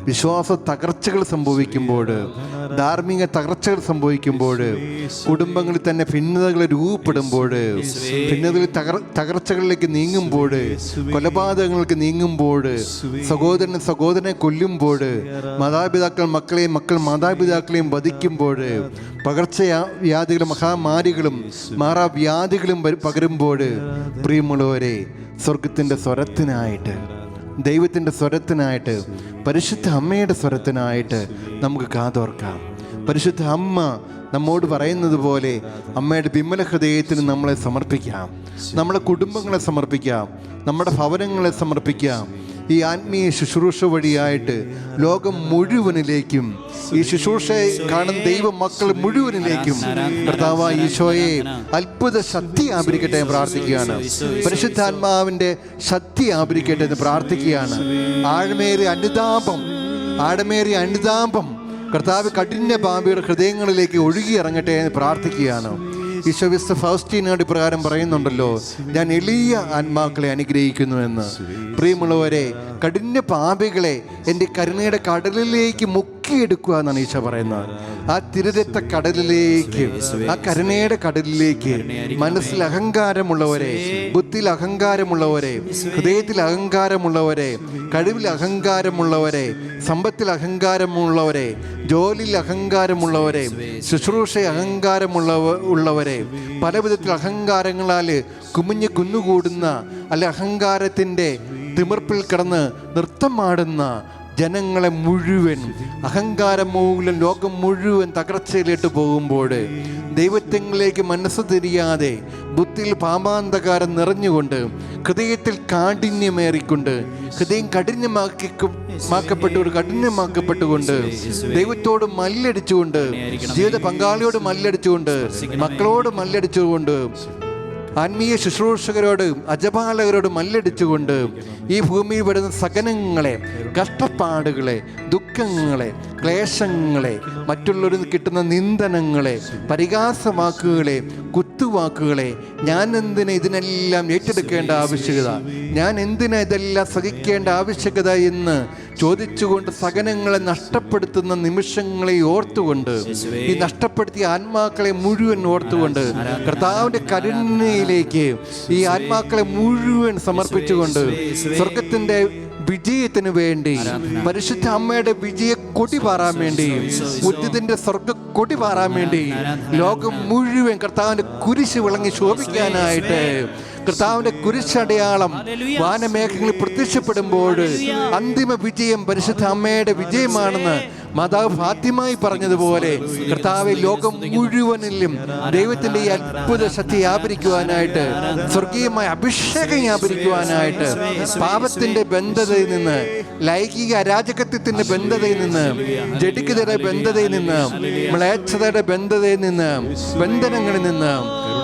വിശ്വാസ തകർച്ചകൾ സംഭവിക്കുമ്പോൾ, ധാർമ്മിക തകർച്ചകൾ സംഭവിക്കുമ്പോൾ, കുടുംബങ്ങളിൽ തന്നെ ഭിന്നതകൾ രൂപപ്പെടുമ്പോൾ, ഭിന്നതകൾ തകർച്ചകളിലേക്ക് നീങ്ങുമ്പോൾ, കൊലപാതകങ്ങൾക്ക് നീങ്ങുമ്പോൾ, സഹോദരനെ കൊല്ലുമ്പോൾ, മാതാപിതാക്കൾ മക്കളെയും മക്കൾ മാതാപിതാക്കളെയും വധിക്കുമ്പോൾ, പകർച്ചവ്യാധികളും മഹാമാരികളും മാറാവ്യാധികളും പകരുമ്പോൾ, പ്രിയമുള്ളവരെ, സ്വർഗത്തിൻ്റെ സ്വരത്തിനായിട്ട്, ദൈവത്തിൻ്റെ സ്വരത്തിനായിട്ട്, പരിശുദ്ധ അമ്മയുടെ സ്വരത്തിനായിട്ട് നമുക്ക് കാതോർക്കാം. പരിശുദ്ധ അമ്മ നമ്മോട് പറയുന്നത് പോലെ അമ്മയുടെ വിമല ഹൃദയത്തിന് നമ്മളെ സമർപ്പിക്കാം, നമ്മുടെ കുടുംബങ്ങളെ സമർപ്പിക്കാം, നമ്മുടെ ഭവനങ്ങളെ സമർപ്പിക്കാം. ഈ ആത്മീയ ശുശ്രൂഷ വഴിയായിട്ട് ലോകം മുഴുവനിലേക്കും, ഈ ശുശ്രൂഷയെ കാണുന്ന ദൈവ മക്കൾ മുഴുവനിലേക്കും കർത്താവായ ഈശോയെ അത്ഭുത ശക്തി ആവരിക്കട്ടെ എന്ന് പ്രാർത്ഥിക്കുകയാണ്. പരിശുദ്ധാത്മാവിൻ്റെ ശക്തി ആവരിക്കട്ടെ എന്ന് പ്രാർത്ഥിക്കുകയാണ്. ആഴമേറിയ അനുതാപം കർത്താവ് കഠിന പാപിയുടെ ഹൃദയങ്ങളിലേക്ക് ഒഴുകിയിറങ്ങട്ടെ എന്ന് പ്രാർത്ഥിക്കുകയാണ്. ഈശോ വിശുദ്ധ ഫൗസ്റ്റീനോട് പ്രകാരം പറയുന്നുണ്ടല്ലോ, ഞാൻ എളിയ ആത്മാക്കളെ അനുഗ്രഹിക്കുന്നു എന്ന്. പ്രിയമുള്ളവരെ, കഠിന പാപികളെ എൻ്റെ കരുണയുടെ കടലിലേക്ക് മുക്കിയെടുക്കുക എന്നാണ് ഈശോ പറയുന്നത്. ആ തിരുരക്ത കടലിലേക്ക്, ആ കരുണയുടെ കടലിലേക്ക് മനസ്സിൽ അഹങ്കാരമുള്ളവരെ, ബുദ്ധിയിൽ അഹങ്കാരമുള്ളവരെ, ഹൃദയത്തിൽ അഹങ്കാരമുള്ളവരെ, കഴിവിൽ അഹങ്കാരമുള്ളവരെ, സമ്പത്തിൽ അഹങ്കാരമുള്ളവരെ, ജോലിയിൽ അഹങ്കാരമുള്ളവരെ, ശുശ്രൂഷ അഹങ്കാരമുള്ളവരെ, പല വിധത്തിൽ അഹങ്കാരങ്ങളാൽ കുന്നുകൂടുന്ന അല്ലെ അഹങ്കാരത്തിൻ്റെ തിമിർപ്പിൽ കിടന്ന് നൃത്തമാടുന്ന ജനങ്ങളെ മുഴുവൻ, അഹങ്കാരം മൂലം ലോകം മുഴുവൻ തകർച്ചയിലിട്ട് പോകുമ്പോൾ, ദൈവത്തിലേക്ക് മനസ്സ് തിരിയാതെ ബുദ്ധിയിൽ പാപാന്തകാരം നിറഞ്ഞുകൊണ്ട്, ഹൃദയത്തിൽ കാഠിന്യമേറിക്കൊണ്ട്, ഹൃദയം കഠിനമാക്കപ്പെട്ടുകൊണ്ട്, ദൈവത്തോട് മല്ലടിച്ചുകൊണ്ട്, ജീവിത പങ്കാളിയോട് മല്ലടിച്ചുകൊണ്ട്, മക്കളോട് മല്ലടിച്ചുകൊണ്ട്, ആത്മീയ ശുശ്രൂഷകരോട് അജപാലകരോട് മല്ലടിച്ചുകൊണ്ട് ഈ ഭൂമിയിൽ വരുന്ന സകലങ്ങളെ, കഷ്ടപ്പാടുകളെ, ദുഃഖങ്ങളെ, ക്ലേശങ്ങളെ, മറ്റുള്ളവരിൽ കിട്ടുന്ന നിന്ദനങ്ങളെ, പരിഹാസവാക്കുകളെ, കുത്തുവാക്കുകളെ, ഞാൻ എന്തിനാ ഇതിനെല്ലാം ഏറ്റെടുക്കേണ്ട ആവശ്യകത, ഞാൻ എന്തിനാ ഇതെല്ലാം സഹിക്കേണ്ട ആവശ്യകത എന്ന് ചോദിച്ചുകൊണ്ട് സകലങ്ങളെ നഷ്ടപ്പെടുത്തുന്ന നിമിഷങ്ങളെ ഓർത്തുകൊണ്ട്, ഈ നഷ്ടപ്പെടുത്തിയ ആത്മാക്കളെ മുഴുവൻ ഓർത്തുകൊണ്ട്, കർത്താവിൻ്റെ കരുണയിലേക്ക് ഈ ആത്മാക്കളെ മുഴുവൻ സമർപ്പിച്ചുകൊണ്ട്, സ്വർഗത്തിൻ്റെ വിജയത്തിന് വേണ്ടി, പരിശുദ്ധ അമ്മയുടെ വിജയ കൊടി പാറാൻ വേണ്ടി, ഉദ്യതിന്റെ സ്വർഗ കൊടി പാറാൻ വേണ്ടി, ലോകം മുഴുവൻ കർത്താവിന്റെ കുരിശ് വിളങ്ങി ശോഭിക്കാനായിട്ട്, കർത്താവിന്റെ കുരിശടയാളം വാനമേഘങ്ങളിൽ പ്രത്യക്ഷപ്പെടുമ്പോൾ അന്തിമ വിജയം പരിശുദ്ധ അമ്മയുടെ വിജയമാണെന്ന് മാതാവ് ഫാത്തിമായി പറഞ്ഞതുപോലെ, കർത്താവെ ലോകം മുഴുവനിലും ദൈവത്തിന്റെ ഈ അത്ഭുത ശക്തി വ്യാപരിക്കുവാനായിട്ട്, സ്വർഗീയമായ അഭിഷേകം വ്യാപരിക്കുവാനായിട്ട്, പാപത്തിന്റെ ബന്ധതയിൽ നിന്ന്, ലൈംഗിക അരാജകത്വത്തിന്റെ ബന്ധതയിൽ നിന്ന്, ജഡികതയുടെ ബന്ധതയിൽ നിന്ന്, മ്ലേച്ഛതയുടെ ബന്ധതയിൽ നിന്ന്, ബന്ധനങ്ങളിൽ നിന്ന്,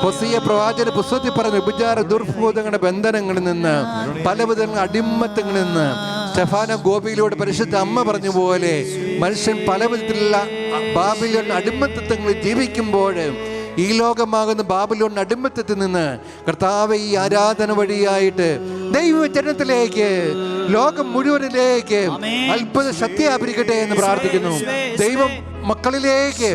ഹോസിയ പ്രവാചക പുസ്തകത്തിൽ പറഞ്ഞ വിചാര ദുർബോധങ്ങളുടെ ബന്ധനങ്ങളിൽ നിന്ന്, പലവിധ അടിമത്തങ്ങളിൽ നിന്ന്, സ്റ്റെഫാന ഗോപിയിലൂടെ പരിശുദ്ധ അമ്മ പറഞ്ഞ പോലെ മനുഷ്യൻ പല വിധത്തിലുള്ള ബാബിലോൺ അടിമത്തങ്ങളിൽ ജീവിക്കുമ്പോൾ, ഈ ലോകമാകുന്ന ബാബിലോൺ അടിമത്തത്തിൽ നിന്ന് കർത്താവ് ഈ ആരാധന വഴിയായിട്ട് ദൈവജനത്തിലേക്ക്, ലോകം മുഴുവനിലേക്ക് അത്ഭുത ശക്തി വ്യാപരിക്കട്ടെ എന്ന് പ്രാർത്ഥിക്കുന്നു. ദൈവം മക്കളിലേക്ക്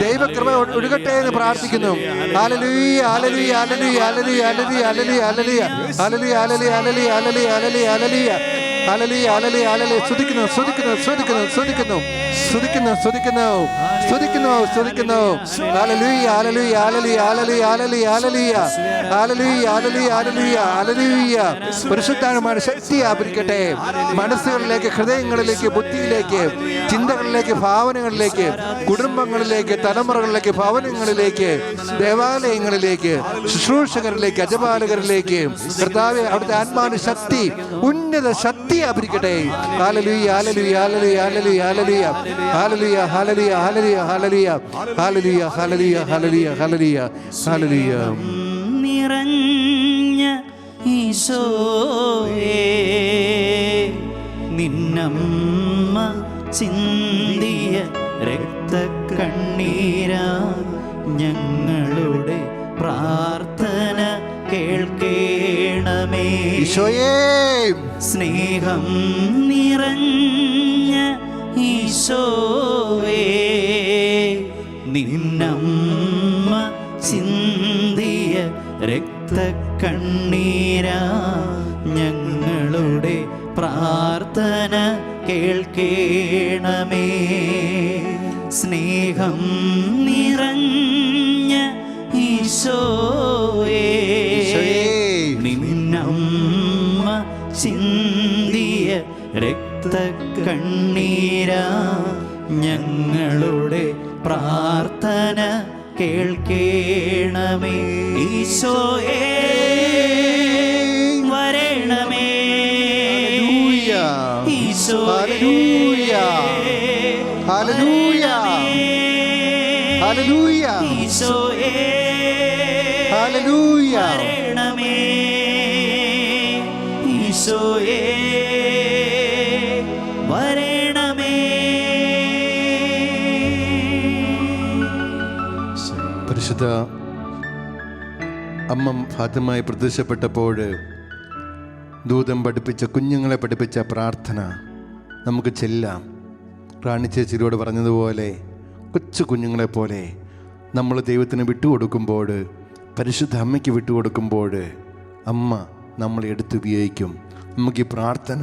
ദൈവകൃപ ഒഴുകട്ടെ എന്ന് പ്രാർത്ഥിക്കുന്നു. ഹല്ലേലൂയ, ഹല്ലേലൂയ, ഹല്ലേലൂയ, ഹല്ലേലൂയ, ഹല്ലേലൂയ, ഹല്ലേലൂയ, ഹല്ലേലൂയ, ഹല്ലേലൂയ, ഹല്ലേലൂയ, ഹല്ലേലൂയ, ഹല്ലേലൂയ, ഹല്ലേലൂയ. ഹല്ലേലൂയ ഹല്ലേലൂയ ഹല്ലേലൂയ. സ്തുതിക്കുന്നു സ്തുതിക്കുന്നു സ്തുതിക്കുന്നു സ്തുതിക്കുന്നു സ്തുതിക്കുന്നു സ്തുതിക്കുന്നു സ്തുതിക്കുന്നു സ്തുതിക്കുന്നു. ഹല്ലേലൂയ ഹല്ലേലൂയ ഹല്ലേലൂയ ഹല്ലേലൂയ ഹല്ലേലൂയ ഹല്ലേലൂയ ഹല്ലേലൂയ ഹല്ലേലൂയ ഹല്ലേലൂയ. പരിശുദ്ധാത്മാവിന്റെ ശക്തി വ്യാപരിക്കട്ടെ മനസ്സുകളിലേക്ക്, ഹൃദയങ്ങളിലേക്ക്, ബുദ്ധിയിലേക്ക്, ചിന്തകളിലേക്ക്, ഭാവനകളിലേക്ക്, കുടുംബങ്ങളിലേക്ക്, തലമുറകളിലേക്ക്, ഭവനങ്ങളിലേക്ക്, ദേവാലയങ്ങളിലേക്ക്, ശുശ്രൂഷകരിലേക്ക്, അജപാലകരിലേക്ക്. കർത്താവേ, അവിടുത്തെ ആത്മാവിന്റെ ശക്തി, ഉന്നത ശക്തി വ്യാപരിക്കട്ടെ. ഹല്ലേലൂയ ഹല്ലേലൂയ ഹല്ലേലൂയ ഹല്ലേലൂയ ഹല്ലേലൂയ ഹല്ലേലൂയ ഹല്ലേലൂയ ഹല്ലേലൂയ ഹല്ലേലൂയ ഹല്ലേലൂയ ഹല്ലേലൂയ ഹല്ലേലൂയ ഹല്ലേലൂയ ഹല്ലേലൂയ. നിറഞ്ഞ ഈശോയേ, നിന്നമ്മ ചിന്തിയ രക്തക്കണ്ണീരാ ഞങ്ങളുടെ പ്രാർത്ഥന കേൾക്കേണമേ. ഈശോയേ, സ്നേഹം നിറഞ്ഞ ഈശോയേ, നിന്നമ്മ ചിന്തിയ രക്തക്കണ്ണീരാ ഞങ്ങളുടെ പ്രാർത്ഥന കേൾക്കേണമേ. സ്നേഹം നിറഞ്ഞ ഈശോയേ, നിന്നമ്മ ചിന്തിയ രക്തക്കണ്ണീരാ ഞങ്ങളുടെ പ്രാർത്ഥന കേൾക്കേണമേ. ഈശോയേ വരണമേ, ഹല്ലേലൂയ ഹല്ലേലൂയ ഹല്ലേലൂയ ഈശോയേ ഹല്ലേലൂയ വരണമേ, ഈശോയേ വരണമേ. പരിശുദ്ധ അമ്മ ഫാത്തിമായി പ്രത്യക്ഷപ്പെട്ടപ്പോൾ ദൂതം പഠിപ്പിച്ച, കുഞ്ഞുങ്ങളെ പഠിപ്പിച്ച പ്രാർത്ഥന നമുക്ക് ചെല്ലാം. റാണി ചേച്ചിയോട് പറഞ്ഞതുപോലെ കൊച്ചു കുഞ്ഞുങ്ങളെ പോലെ നമ്മൾ ദൈവത്തിന് വിട്ടുകൊടുക്കുമ്പോൾ, പരിശുദ്ധ അമ്മയ്ക്ക് വിട്ടുകൊടുക്കുമ്പോൾ അമ്മ നമ്മളെ എടുത്തുപയോഗിക്കും. നമുക്ക് ഈ പ്രാർത്ഥന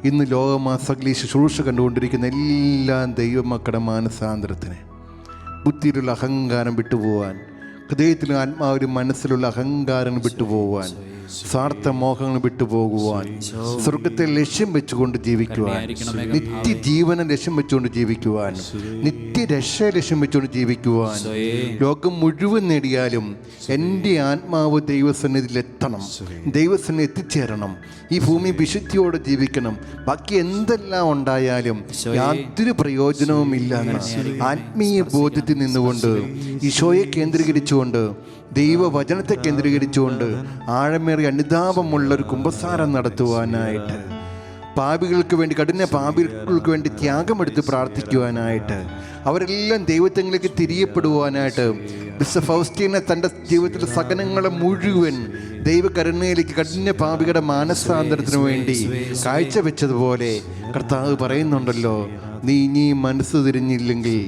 ഇന്ന് ലോകമാസകലി ശുശ്രൂഷ കണ്ടുകൊണ്ടിരിക്കുന്ന എല്ലാ ദൈവമക്കളുടെ മാനസാന്തരത്തിന്, ബുദ്ധിയിലുള്ള അഹങ്കാരം വിട്ടുപോകാൻ, ഹൃദയത്തിലും ആത്മാവിലും മനസ്സിലുള്ള അഹങ്കാരം വിട്ടുപോകുവാൻ, സ്വാർത്ഥ മോഹങ്ങൾ വിട്ടുപോകുവാൻ, സ്വർഗത്തെ ലക്ഷ്യം വെച്ചുകൊണ്ട് ജീവിക്കുവാൻ, നിത്യജീവനം ലക്ഷ്യം വെച്ചുകൊണ്ട് ജീവിക്കുവാൻ, നിത്യരക്ഷ ലക്ഷ്യം വെച്ചുകൊണ്ട് ജീവിക്കുവാൻ, ലോകം മുഴുവൻ നേടിയാലും എൻ്റെ ആത്മാവ് ദൈവസന്നിധിയിൽ എത്തണം, ദൈവസന്നിധി എത്തിച്ചേരണം, ഈ ഭൂമി വിശുദ്ധിയോടെ ജീവിക്കണം, ബാക്കി എന്തെല്ലാം ഉണ്ടായാലും യാതൊരു പ്രയോജനവും ഇല്ലെന്ന് ആത്മീയ ബോധ്യത്തിൽ നിന്നുകൊണ്ട്, ഈശോയെ കേന്ദ്രീകരിച്ചുകൊണ്ട്, ദൈവവചനത്തെ കേന്ദ്രീകരിച്ചുകൊണ്ട് ആഴമേറിയ അനുതാപമുള്ള ഒരു കുമ്പസാരം നടത്തുവാനായിട്ട്, പാപികൾക്ക് വേണ്ടി, കഠിന പാപികൾക്ക് വേണ്ടി ത്യാഗമെടുത്ത് പ്രാർത്ഥിക്കുവാനായിട്ട്, അവരെല്ലാം ദൈവത്തിലേക്ക് തിരിയപ്പെടുവാനായിട്ട് മിസ്റ്റർ ഫൗസ്റ്റീനെ തൻ്റെ ജീവിതത്തിലെ സകലങ്ങളെ മുഴുവൻ ദൈവകരുണയിലേക്ക്, കഠിന പാപികളുടെ മാനസാന്തരത്തിന് വേണ്ടി കാഴ്ചവെച്ചതുപോലെ കർത്താവ് പറയുന്നുണ്ടല്ലോ, നീ ഇനി മനസ്സ് തിരിഞ്ഞില്ലെങ്കിൽ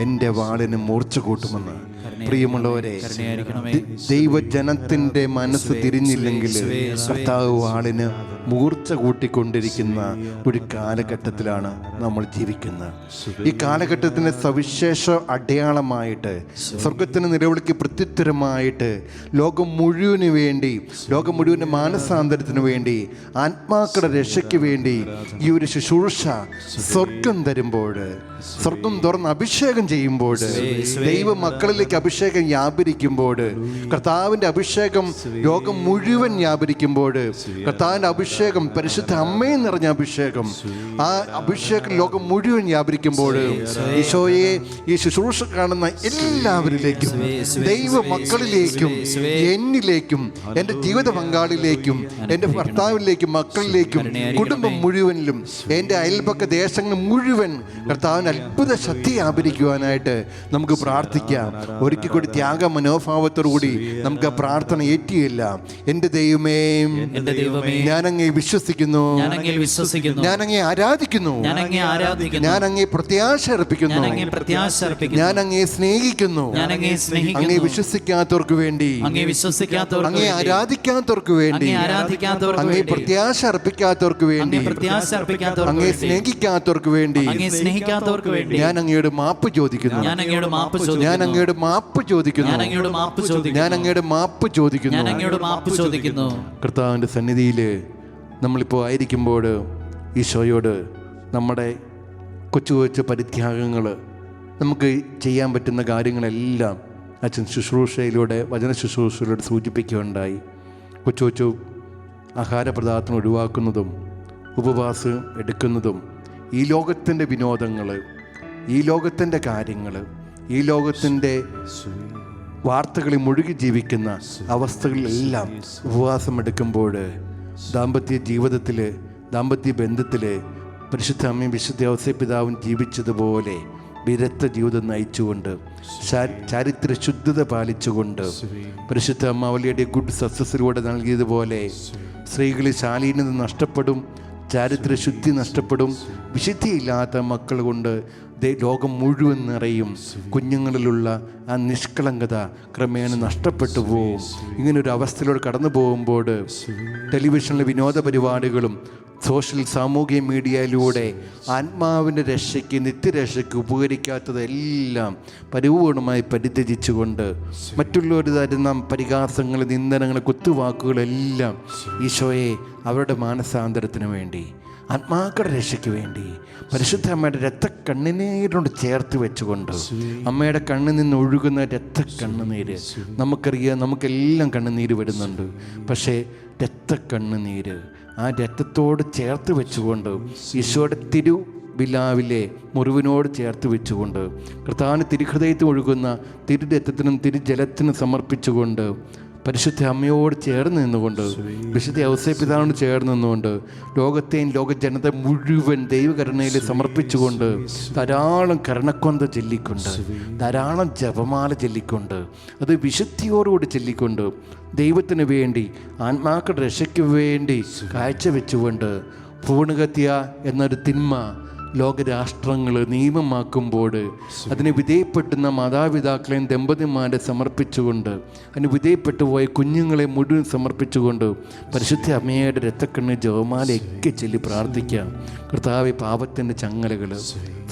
എൻ്റെ വാളിന് മൂർച്ച കൂട്ടുമെന്ന്. പ്രിയമുള്ളവരെ, ദൈവജനത്തിൻ്റെ മനസ്സ് തിരിഞ്ഞില്ലെങ്കിൽ കർത്താവ് വാളിന് മൂർച്ച കൂട്ടിക്കൊണ്ടിരിക്കുന്ന ഒരു കാലഘട്ടത്തിലാണ് നമ്മൾ ജീവിക്കുന്നത്. ഈ കാലഘട്ടത്തിൻ്റെ സവിശേഷ അടയാളമായിട്ട്, സ്വർഗത്തിന് നിലവിളിക്ക് പ്രത്യുത്തരമായിട്ട്, ലോകം മുഴുവന് വേണ്ടി, ലോകം മുഴുവൻ്റെ മാനസാന്തരത്തിന് വേണ്ടി, ആത്മാക്കളുടെ രക്ഷയ്ക്ക് വേണ്ടി ഈ ഒരു ശുശ്രൂഷ സ്വർഗം തരുമ്പോൾ, സ്വർഗം തുറന്ന് അഭിഷേകം ചെയ്യുമ്പോൾ, ദൈവ മക്കളിലേക്ക് അഭിഷേകം വ്യാപരിക്കുമ്പോൾ, കർത്താവിൻ്റെ അഭിഷേകം ലോകം മുഴുവൻ വ്യാപരിക്കുമ്പോൾ, കർത്താവിൻ്റെ അഭിഷേകം, പരിശുദ്ധ അമ്മയിൽ നിറഞ്ഞ അഭിഷേകം, ആ അഭിഷേകം ലോകം മുഴുവൻ വ്യാപരിക്കുമ്പോൾ, ഈശോയെ ഈ ശുശ്രൂഷ കാണുന്ന എല്ലാവരിലേക്കും, ദൈവ മക്കളിലേക്കും, എന്നിലേക്കും, എൻ്റെ ജീവിത പങ്കാളിലേക്കും, എൻ്റെ ഭർത്താവിലേക്കും, മക്കളിലേക്കും, കുടുംബം മുഴുവനിലും, എൻ്റെ അയൽപക്ക ദേശങ്ങൾ മുഴുവൻ കർത്താവിന് അത്ഭുത ശക്തി വ്യാപരിക്കുവാനായിട്ട് നമുക്ക് പ്രാർത്ഥിക്കാം. ഒരിക്കൽ കൂടി ത്യാഗ മനോഭാവത്തോടു കൂടി നമുക്ക് ആ പ്രാർത്ഥന ഏറ്റിയില്ല. എൻ്റെ ദൈവമേ, എന്റെ ദൈവമേ, ഞാൻ അങ്ങേ വിശ്വസിക്കുന്നു, ഞാൻ അങ്ങയിൽ വിശ്വസിക്കുന്നു, ഞാൻ അങ്ങേ ആരാധിക്കുന്നു, ഞാൻ അങ്ങയെ ആരാധിക്കുന്നു, ഞാൻ അങ്ങേ പ്രത്യാശ അർപ്പിക്കുന്നു, ഞാൻ അങ്ങയെ പ്രത്യാശ അർപ്പിക്കുന്നു, ഞാൻ അങ്ങേ സ്നേഹിക്കുന്നു. ഞാൻ അങ്ങയെ സ്നേഹിക്കുന്നു. അങ്ങേ വിശ്വസിക്കാത്തവർക്ക് വേണ്ടി, അങ്ങയെ വിശ്വസിക്കാത്തവർക്ക് അങ്ങേ വേണ്ടി, ആരാധിക്കാത്തവർക്ക് വേണ്ടി, അങ്ങയെ ആരാധിക്കാത്തവർക്ക് അങ്ങേ വേണ്ടി, പ്രത്യാശ അർപ്പിക്കാത്തവർക്ക് വേണ്ടി, അങ്ങയെ പ്രത്യാശ അർപ്പിക്കാത്തവർക്ക് അങ്ങേ വേണ്ടി, സ്നേഹിക്കാത്തവർക്ക് വേണ്ടി അങ്ങയെ സ്നേഹിക്കാത്തവർക്ക് വേണ്ടി ഞാൻ അങ്ങയോട് മാപ്പ് ചോദിക്കുന്നു, ഞാൻ അങ്ങയോട് മാപ്പ് ഞാൻ ചോദിക്കുന്നു, അങ്ങയോട് മാപ്പ് ചോദിക്കുന്നു, ഞാൻ അങ്ങയോട് മാപ്പ് ചോദിക്കുന്നു, ഞാൻ അങ്ങയോട് മാപ്പ് ചോദിക്കുന്നു. ഞാൻ അങ്ങയോട് മാപ്പ് ചോദിക്കുന്നു. കർത്താവിൻ്റെ സന്നിധിയിൽ നമ്മളിപ്പോൾ ആയിരിക്കുമ്പോൾ ഈശോയോട് നമ്മുടെ കൊച്ചു കൊച്ചു പരിത്യാഗങ്ങൾ, നമുക്ക് ചെയ്യാൻ പറ്റുന്ന കാര്യങ്ങളെല്ലാം അച്ഛൻ ശുശ്രൂഷയിലൂടെ, വചന ശുശ്രൂഷയിലൂടെ സൂചിപ്പിക്കുകയുണ്ടായി. കൊച്ചു കൊച്ചു ആഹാരപദാർത്ഥം ഒഴിവാക്കുന്നതും ഉപവാസം എടുക്കുന്നതും, ഈ ലോകത്തിൻ്റെ വിനോദങ്ങൾ, ഈ ലോകത്തിൻ്റെ കാര്യങ്ങൾ, ഈ ലോകത്തിൻ്റെ വാർത്തകളിൽ മുഴുകി ജീവിക്കുന്ന അവസ്ഥകളിലെല്ലാം ഉപവാസം എടുക്കുമ്പോൾ ദാമ്പത്യ ജീവിതത്തിൽ, ദാമ്പത്യ ബന്ധത്തിൽ പരിശുദ്ധ അമ്മയും വിശുദ്ധ ഔസേപ്പിതാവും ജീവിച്ചതുപോലെ വിരക്ത ജീവിതം നയിച്ചുകൊണ്ട്, ചാരിത്ര ശുദ്ധത പാലിച്ചുകൊണ്ട്, പരിശുദ്ധ അമ്മ അവലിയുടെ ഗുഡ് സക്സസിലൂടെ നൽകിയതുപോലെ സ്ത്രീകളിൽ ശാലീനത നഷ്ടപ്പെടും, ചാരിത്ര ശുദ്ധി നഷ്ടപ്പെടും. വിശുദ്ധിയില്ലാത്ത മക്കൾ കൊണ്ട് ലോകം മുഴുവൻ നിറയും. കുഞ്ഞുങ്ങളിലുള്ള ആ നിഷ്കളങ്കത ക്രമേണ നഷ്ടപ്പെട്ടു പോവും. ഇങ്ങനൊരു അവസ്ഥയിലൂടെ കടന്നു പോകുമ്പോൾ ടെലിവിഷനിലെ വിനോദ പരിപാടികളും സാമൂഹ്യ മീഡിയയിലൂടെ ആത്മാവിൻ്റെ രക്ഷയ്ക്ക്, നിത്യരക്ഷയ്ക്ക് ഉപകരിക്കാത്തതെല്ലാം പരിപൂർണമായി പരിത്യജിച്ചുകൊണ്ട് മറ്റുള്ളവർ തരുന്ന പരിഹാസങ്ങൾ, നിന്ദനങ്ങൾ, കുത്തുവാക്കുകളെല്ലാം ഈശോയെ അവരുടെ മാനസാന്തരത്തിന് വേണ്ടി, ആത്മാക്കളുടെ രക്ഷയ്ക്ക് വേണ്ടി പരിശുദ്ധ അമ്മയുടെ രക്തക്കണ്ണുനീരോട് ചേർത്ത് വെച്ചുകൊണ്ട്, അമ്മയുടെ കണ്ണിൽ നിന്ന് ഒഴുകുന്ന രക്തക്കണ്ണുനീര്, നമുക്കറിയാം, നമുക്കെല്ലാം കണ്ണുനീര് വരുന്നുണ്ട്. പക്ഷേ രക്തക്കണ്ണുനീര് ആ രക്തത്തോട് ചേർത്ത് വെച്ചുകൊണ്ട്, ഈശോയുടെ തിരുവിലാവിലെ മുറിവിനോട് ചേർത്ത് വെച്ചുകൊണ്ട്, കർത്താവിന് തിരുഹൃദയത്തിൽ ഒഴുകുന്ന തിരുരക്തത്തിനും തിരുജലത്തിനും സമർപ്പിച്ചുകൊണ്ട്, പരിശുദ്ധ അമ്മയോട് ചേർന്ന് നിന്നുകൊണ്ട്, വിശുദ്ധ ഔസേപ്പിതാവിനോട് ചേർന്ന് നിന്നുകൊണ്ട്, ലോകത്തെയും ലോക ജനത മുഴുവൻ ദൈവകരുണയിൽ സമർപ്പിച്ചുകൊണ്ട്, ധാരാളം കരുണക്കൊന്ത ചൊല്ലിക്കൊണ്ട്, ധാരാളം ജപമാല ചൊല്ലിക്കൊണ്ട്, അത് വിശുദ്ധിയോടുകൂടി ചൊല്ലിക്കൊണ്ട്, ദൈവത്തിന് വേണ്ടി, ആത്മാക്കളുടെ രക്ഷയ്ക്ക് വേണ്ടി കാഴ്ചവെച്ചുകൊണ്ട്, ഭ്രൂണഹത്യ എന്നൊരു തിന്മ ലോകരാഷ്ട്രങ്ങൾ നിയമമാക്കുമ്പോൾ അതിന് വിധേയപ്പെടുന്ന മാതാപിതാക്കളെയും ദമ്പതിമാരെ സമർപ്പിച്ചുകൊണ്ട്, അതിന് വിധേയപ്പെട്ടു പോയ കുഞ്ഞുങ്ങളെ മുഴുവൻ സമർപ്പിച്ചുകൊണ്ട് പരിശുദ്ധ അമ്മയുടെ രക്തക്കണ്ണ് ജപമാലയൊക്കെ ചൊല്ലി പ്രാർത്ഥിക്കാം. കർത്താവെ, പാപത്തിൻ്റെ ചങ്ങലകൾ,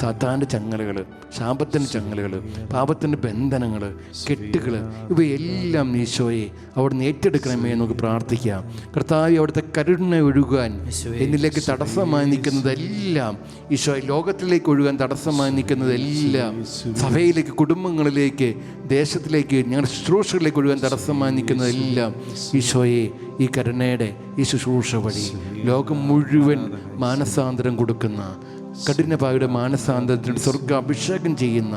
സാത്താൻ്റെ ചങ്ങലകൾ, ശാപത്തിൻ്റെ ചങ്ങലകൾ, പാപത്തിൻ്റെ ബന്ധനങ്ങൾ, കെട്ടുകൾ, ഇവയെല്ലാം ഈശോയെ അവിടുന്ന് ഏറ്റെടുക്കണമേ നമുക്ക് പ്രാർത്ഥിക്കാം. കർത്താവെ, അവിടുത്തെ കരുണ ഒഴുകാൻ എന്നിലേക്ക് തടസ്സമായി നിൽക്കുന്നതെല്ലാം ഈശോ, ലോകത്തിലേക്ക് ഒഴുകാൻ തടസ്സമായി നിൽക്കുന്നതെല്ലാം, സഭയിലേക്ക്, കുടുംബങ്ങളിലേക്ക്, ദേശത്തിലേക്ക്, ഞങ്ങളുടെ ശുശ്രൂഷകളിലേക്ക് ഒഴുകാൻ തടസ്സമായി നിൽക്കുന്നതെല്ലാം ഈശോയെ ഈ കരുണയുടെ ഈ ശുശ്രൂഷ വഴി ലോകം മുഴുവൻ മാനസാന്തരം കൊടുക്കുന്ന, കഠിനപായുടെ മാനസാന്തരത്തിന് സ്വർഗ അഭിഷേകം ചെയ്യുന്ന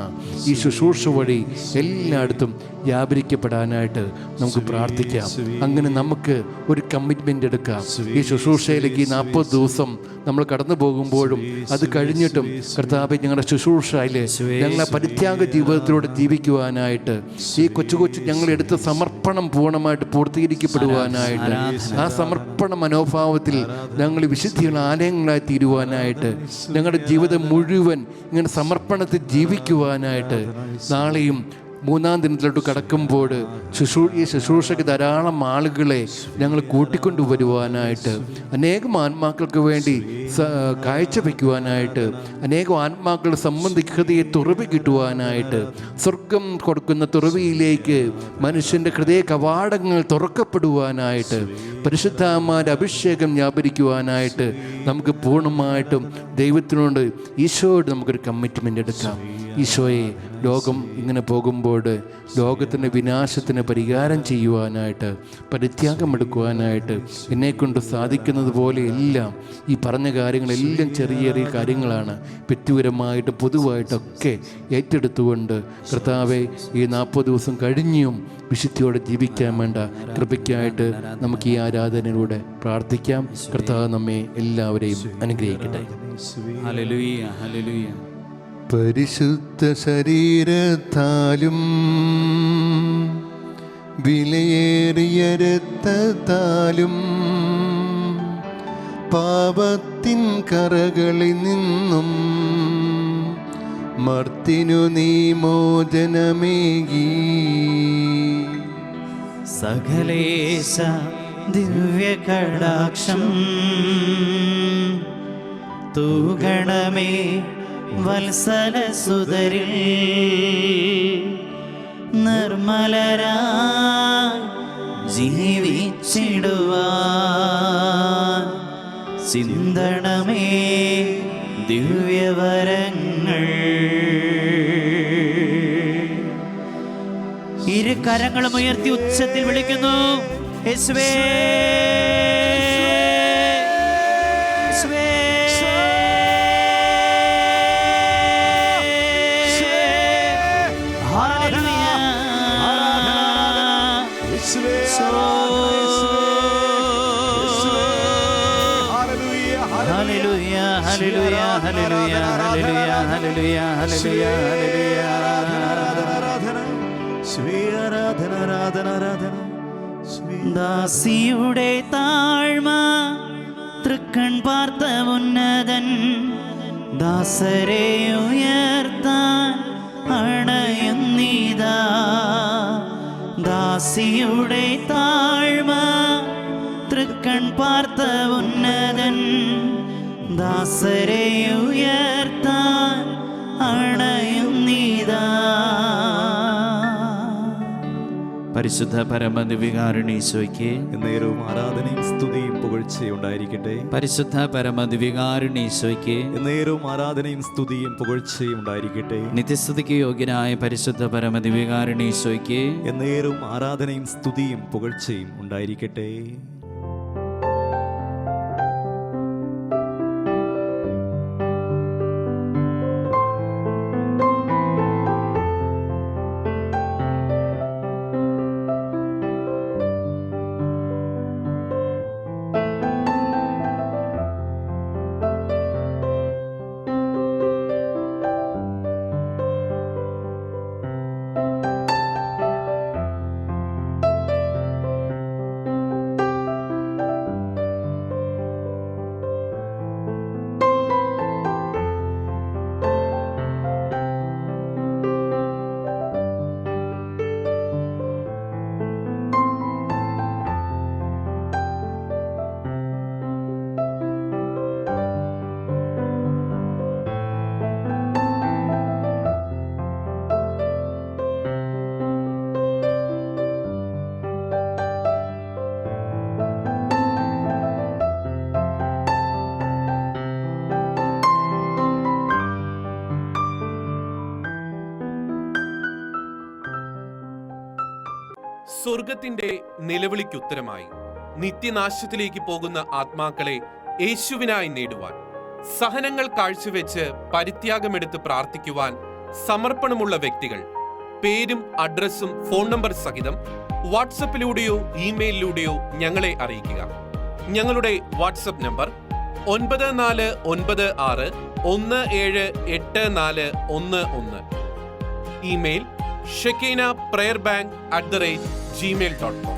ഈ ശുശ്രൂഷ വഴി എല്ലായിടത്തും വ്യാപരിക്കപ്പെടാനായിട്ട് നമുക്ക് പ്രാർത്ഥിക്കാം. അങ്ങനെ നമുക്ക് ഒരു കമ്മിറ്റ്മെൻ്റ് എടുക്കാം. ഈ ശുശ്രൂഷയിലേക്ക് ഈ 40 ദിവസം നമ്മൾ കടന്നു പോകുമ്പോഴും അത് കഴിഞ്ഞിട്ടും കർത്താവേ, ഞങ്ങളുടെ ശുശ്രൂഷയിൽ ഞങ്ങളെ പരിത്യാഗ ജീവിതത്തിലൂടെ ജീവിക്കുവാനായിട്ട്, ഈ കൊച്ചു ഞങ്ങളെടുത്ത സമർപ്പണം പൂർണ്ണമായിട്ട് പൂർത്തീകരിക്കപ്പെടുവാനായിട്ട്, ആ സമർപ്പണ മനോഭാവത്തിൽ ഞങ്ങൾ വിശുദ്ധിയുള്ള ആലയങ്ങളായി തീരുവാനായിട്ട്, ഞങ്ങളുടെ ജീവിതം മുഴുവൻ ഇങ്ങനെ സമർപ്പണത്തിൽ ജീവിക്കുവാനായിട്ട്, നാളെയും 3-ാം ദിനത്തിലോട്ട് കടക്കുമ്പോൾ ഈ ശുശ്രൂഷയ്ക്ക് ധാരാളം ആളുകളെ ഞങ്ങൾ കൂട്ടിക്കൊണ്ടുവരുവാനായിട്ട്, അനേകം ആത്മാക്കൾക്ക് വേണ്ടി കാഴ്ചവെക്കുവാനായിട്ട്, അനേകം ആത്മാക്കളുടെ സംബന്ധികതയെ തുറവി കിട്ടുവാനായിട്ട്, സ്വർഗം കൊടുക്കുന്ന തുറവിയിലേക്ക് മനുഷ്യൻ്റെ ഹൃദയ കവാടങ്ങൾ തുറക്കപ്പെടുവാനായിട്ട്, പരിശുദ്ധമാരുടെ അഭിഷേകം വ്യാപരിക്കുവാനായിട്ട് നമുക്ക് പൂർണ്ണമായിട്ടും ദൈവത്തിനോട്, ഈശോയോട് നമുക്കൊരു കമ്മിറ്റ്മെൻ്റ് എടുക്കാം. ഈശോയെ, ലോകം ഇങ്ങനെ പോകുമ്പോൾ ലോകത്തിൻ്റെ വിനാശത്തിന് പരിഹാരം ചെയ്യുവാനായിട്ട്, പരിത്യാഗമെടുക്കുവാനായിട്ട് എന്നെക്കൊണ്ട് സാധിക്കുന്നത് പോലെ എല്ലാം, ഈ പറഞ്ഞ കാര്യങ്ങളെല്ലാം ചെറിയ ചെറിയ കാര്യങ്ങളാണ്, വ്യക്തിപരമായിട്ട് പൊതുവായിട്ടൊക്കെ ഏറ്റെടുത്തുകൊണ്ട് കർത്താവെ, ഈ 40 ദിവസം കഴിഞ്ഞും വിശുദ്ധിയോടെ ജീവിക്കാൻ വേണ്ട കൃപയ്ക്കായിട്ട് നമുക്ക് ഈ ആരാധനയിലൂടെ പ്രാർത്ഥിക്കാം. കർത്താവ് നമ്മെ എല്ലാവരെയും അനുഗ്രഹിക്കട്ടെ. Hallelujah, hallelujah. പരിശുദ്ധ ശരീരത്താലും വിലയേറിയ രക്തത്താലും പാപത്തിൻ കറകളിൽ നിന്നും മർത്തിനു നീ മോചനമേകി. സകലേശ ദിവ്യകടാക്ഷം തൂഗണമേ വത്സലസുതരിൽ നിർമ്മലരായി ജീവിച്ചിടുവാൻ ചിന്തണമേ ദിവ്യവരങ്ങൾ. ഇരു കരങ്ങളും ഉയർത്തി ഉച്ചത്തിൽ വിളിക്കുന്നു, യേശുവേ യേശുവേ. ദാസിയുടെ താഴ്മ തൃക്കൺ പാർത്ത ഉന്നതൻ ദാസരെ ഉയർത്താൻ അണയുന്നിതാ. ദാസിയുടെ താഴ്മ തൃക്കൺ പാർത്ത ഉന്നതൻ ദാസരെ ഉയർത്താൻ അണയുന്നിതാ. പരിശുദ്ധ പരമദിവികാരുണീശോയ്ക്ക് എന്നേരവും ആരാധനയും സ്തുതിയും പുകഴ്ചയും ഉണ്ടായിരിക്കട്ടെ. പരിശുദ്ധ പരമദിവികാരുണീശോയ്ക്ക് എന്നേരവും ആരാധനയും സ്തുതിയും പുകഴ്ചയും ഉണ്ടായിരിക്കട്ടെ. നിത്യസ്തുതിക്ക് യോഗ്യനായ പരിശുദ്ധ പരമദിവികാരുണീശോയ്ക്ക് എന്നേരവും ആരാധനയും സ്തുതിയും പുകഴ്ചയും ഉണ്ടായിരിക്കട്ടെ. സ്വർഗത്തിന്റെ നിലവിളിക്കുത്തരമായി നിത്യനാശത്തിലേക്ക് പോകുന്ന ആത്മാക്കളെ യേശുവിനായി നേടുവാൻ, സഹനങ്ങൾ കാഴ്ചവെച്ച് പരിത്യാഗമെടുത്ത് പ്രാർത്ഥിക്കുവാൻ സമർപ്പണമുള്ള വ്യക്തികൾ പേരും അഡ്രസ്സും ഫോൺ നമ്പർ സഹിതം വാട്സപ്പിലൂടെയോ ഇമെയിലിലൂടെയോ ഞങ്ങളെ അറിയിക്കുക. ഞങ്ങളുടെ വാട്സപ്പ് നമ്പർ 9496178411. Email shekinahprayerbank@gmail.com.